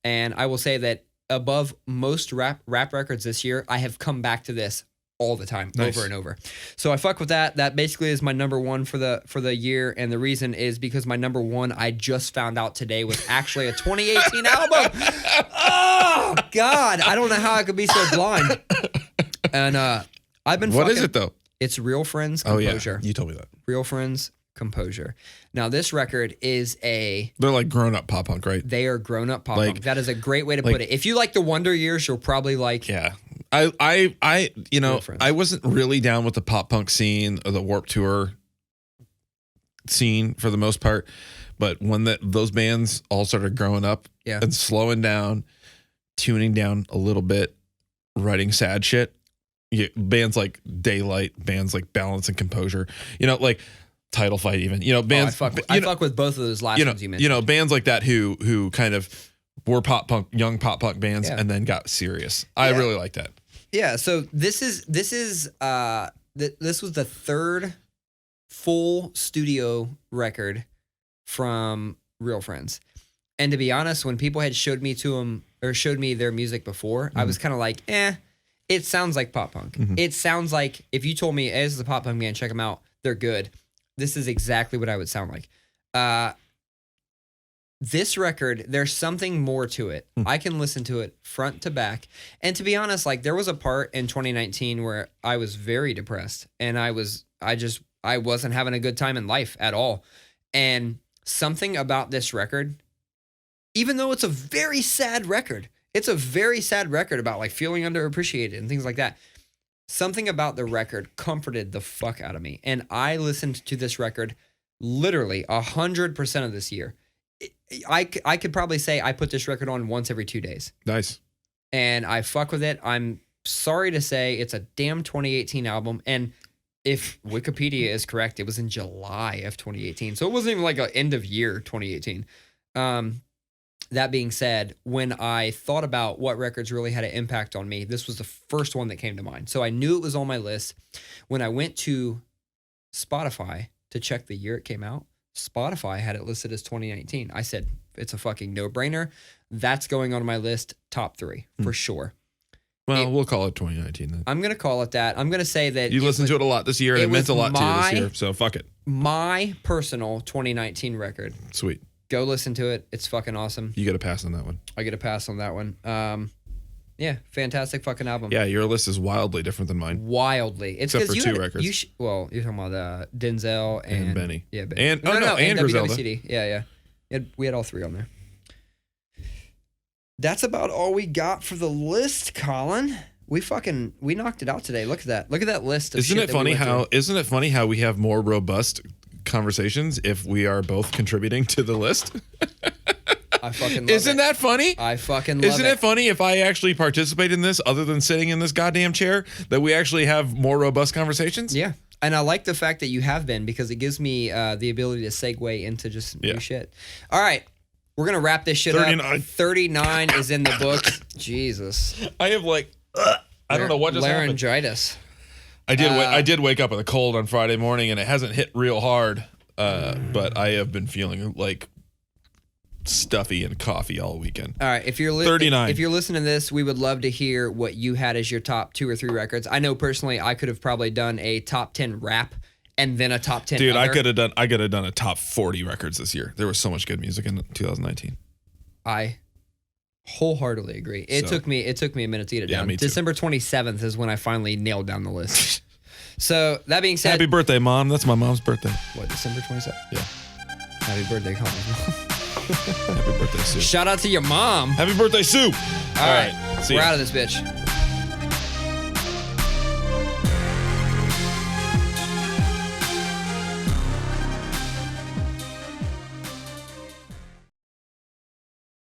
And I will say that above most rap records this year, I have come back to this all the time, over and over. So I fuck with that. That basically is my number 1 for the year, and the reason is because my number 1 I just found out today was actually a 2018 album. Oh God, I don't know how I could be so blind. And I've been. What is it though? It's Real Friends Composure. Oh yeah, you told me that. Real Friends Composure. Now this record is they're like grown up pop punk, right? They are grown up pop punk. That is a great way to put it. If you like the Wonder Years, you'll probably like. Yeah. I wasn't really down with the pop punk scene or the Warped Tour scene for the most part, but when those bands all started growing up and slowing down, tuning down a little bit, writing sad shit, bands like Daylight, bands like Balance and Composure, like Title Fight even, bands. I fuck with both of those last ones you mentioned. Bands like that who kind of were pop punk, young pop punk bands and then got serious. I really like that. Yeah, so this was the 3rd full studio record from Real Friends. And to be honest, when people had showed me their music before, I was kind of like, It sounds like pop punk. It sounds like if you told me, hey, this is a pop punk band, check them out, they're good. This is exactly what I would sound like. This record, there's something more to it. I can listen to it front to back. And to be honest, like there was a part in 2019 where I was very depressed and I wasn't having a good time in life at all. And something about this record, even though it's a very sad record, it's a very sad record about like feeling underappreciated and things like that. Something about the record comforted the fuck out of me. And I listened to this record literally 100% of this year. I could probably say I put this record on once every 2 days. Nice. And I fuck with it. I'm sorry to say it's a damn 2018 album. And if Wikipedia is correct, it was in July of 2018. So it wasn't even like an end of year 2018. That being said, when I thought about what records really had an impact on me, this was the first one that came to mind. So I knew it was on my list. When I went to Spotify to check the year it came out, Spotify had it listed as 2019. I said, it's a fucking no-brainer. That's going on my list, top 3, for sure. Well, we'll call it 2019 then. I'm going to call it that. I'm going to say that... You listened to it a lot this year, and it meant a lot to you this year, so fuck it. My personal 2019 record. Sweet. Go listen to it. It's fucking awesome. You get a pass on that one. I get a pass on that one. Yeah, fantastic fucking album. Yeah, your list is wildly different than mine. Wildly. It's except for 2 records. Well, you're talking about Denzel and Benny. Yeah, Benny. And and Griselda. WWCD. Yeah. We had all 3 on there. That's about all we got for the list, Colin. We knocked it out today. Look at that. Look at that list of Isn't it funny how we have more robust conversations if we are both contributing to the list? I fucking love Isn't it. that funny? I fucking love it. Isn't it funny if I actually participate in this other than sitting in this goddamn chair that we actually have more robust conversations? Yeah. And I like the fact that you have been because it gives me the ability to segue into just new shit. All right. We're going to wrap this shit 39. up. 39 is in the books. Jesus. I have I don't know what just happened. Laryngitis. I did wake up with a cold on Friday morning and it hasn't hit real hard, but I have been feeling like stuffy and coffee all weekend. All right, if you're 39. If you're listening to this, we would love to hear what you had as your top 2 or 3 records. I know personally, I could have probably done a top 10 rap and then a top 10. Dude, other. I could have done a top 40 records this year. There was so much good music in 2019. I wholeheartedly agree. It took me a minute to get it down. Me too. December 27th is when I finally nailed down the list. So that being said, happy birthday, Mom. That's my mom's birthday. What, December 27th? Yeah. Happy birthday, Colin. Happy birthday, Sue. Shout out to your mom. Happy birthday, Sue. All right. We're out of this bitch.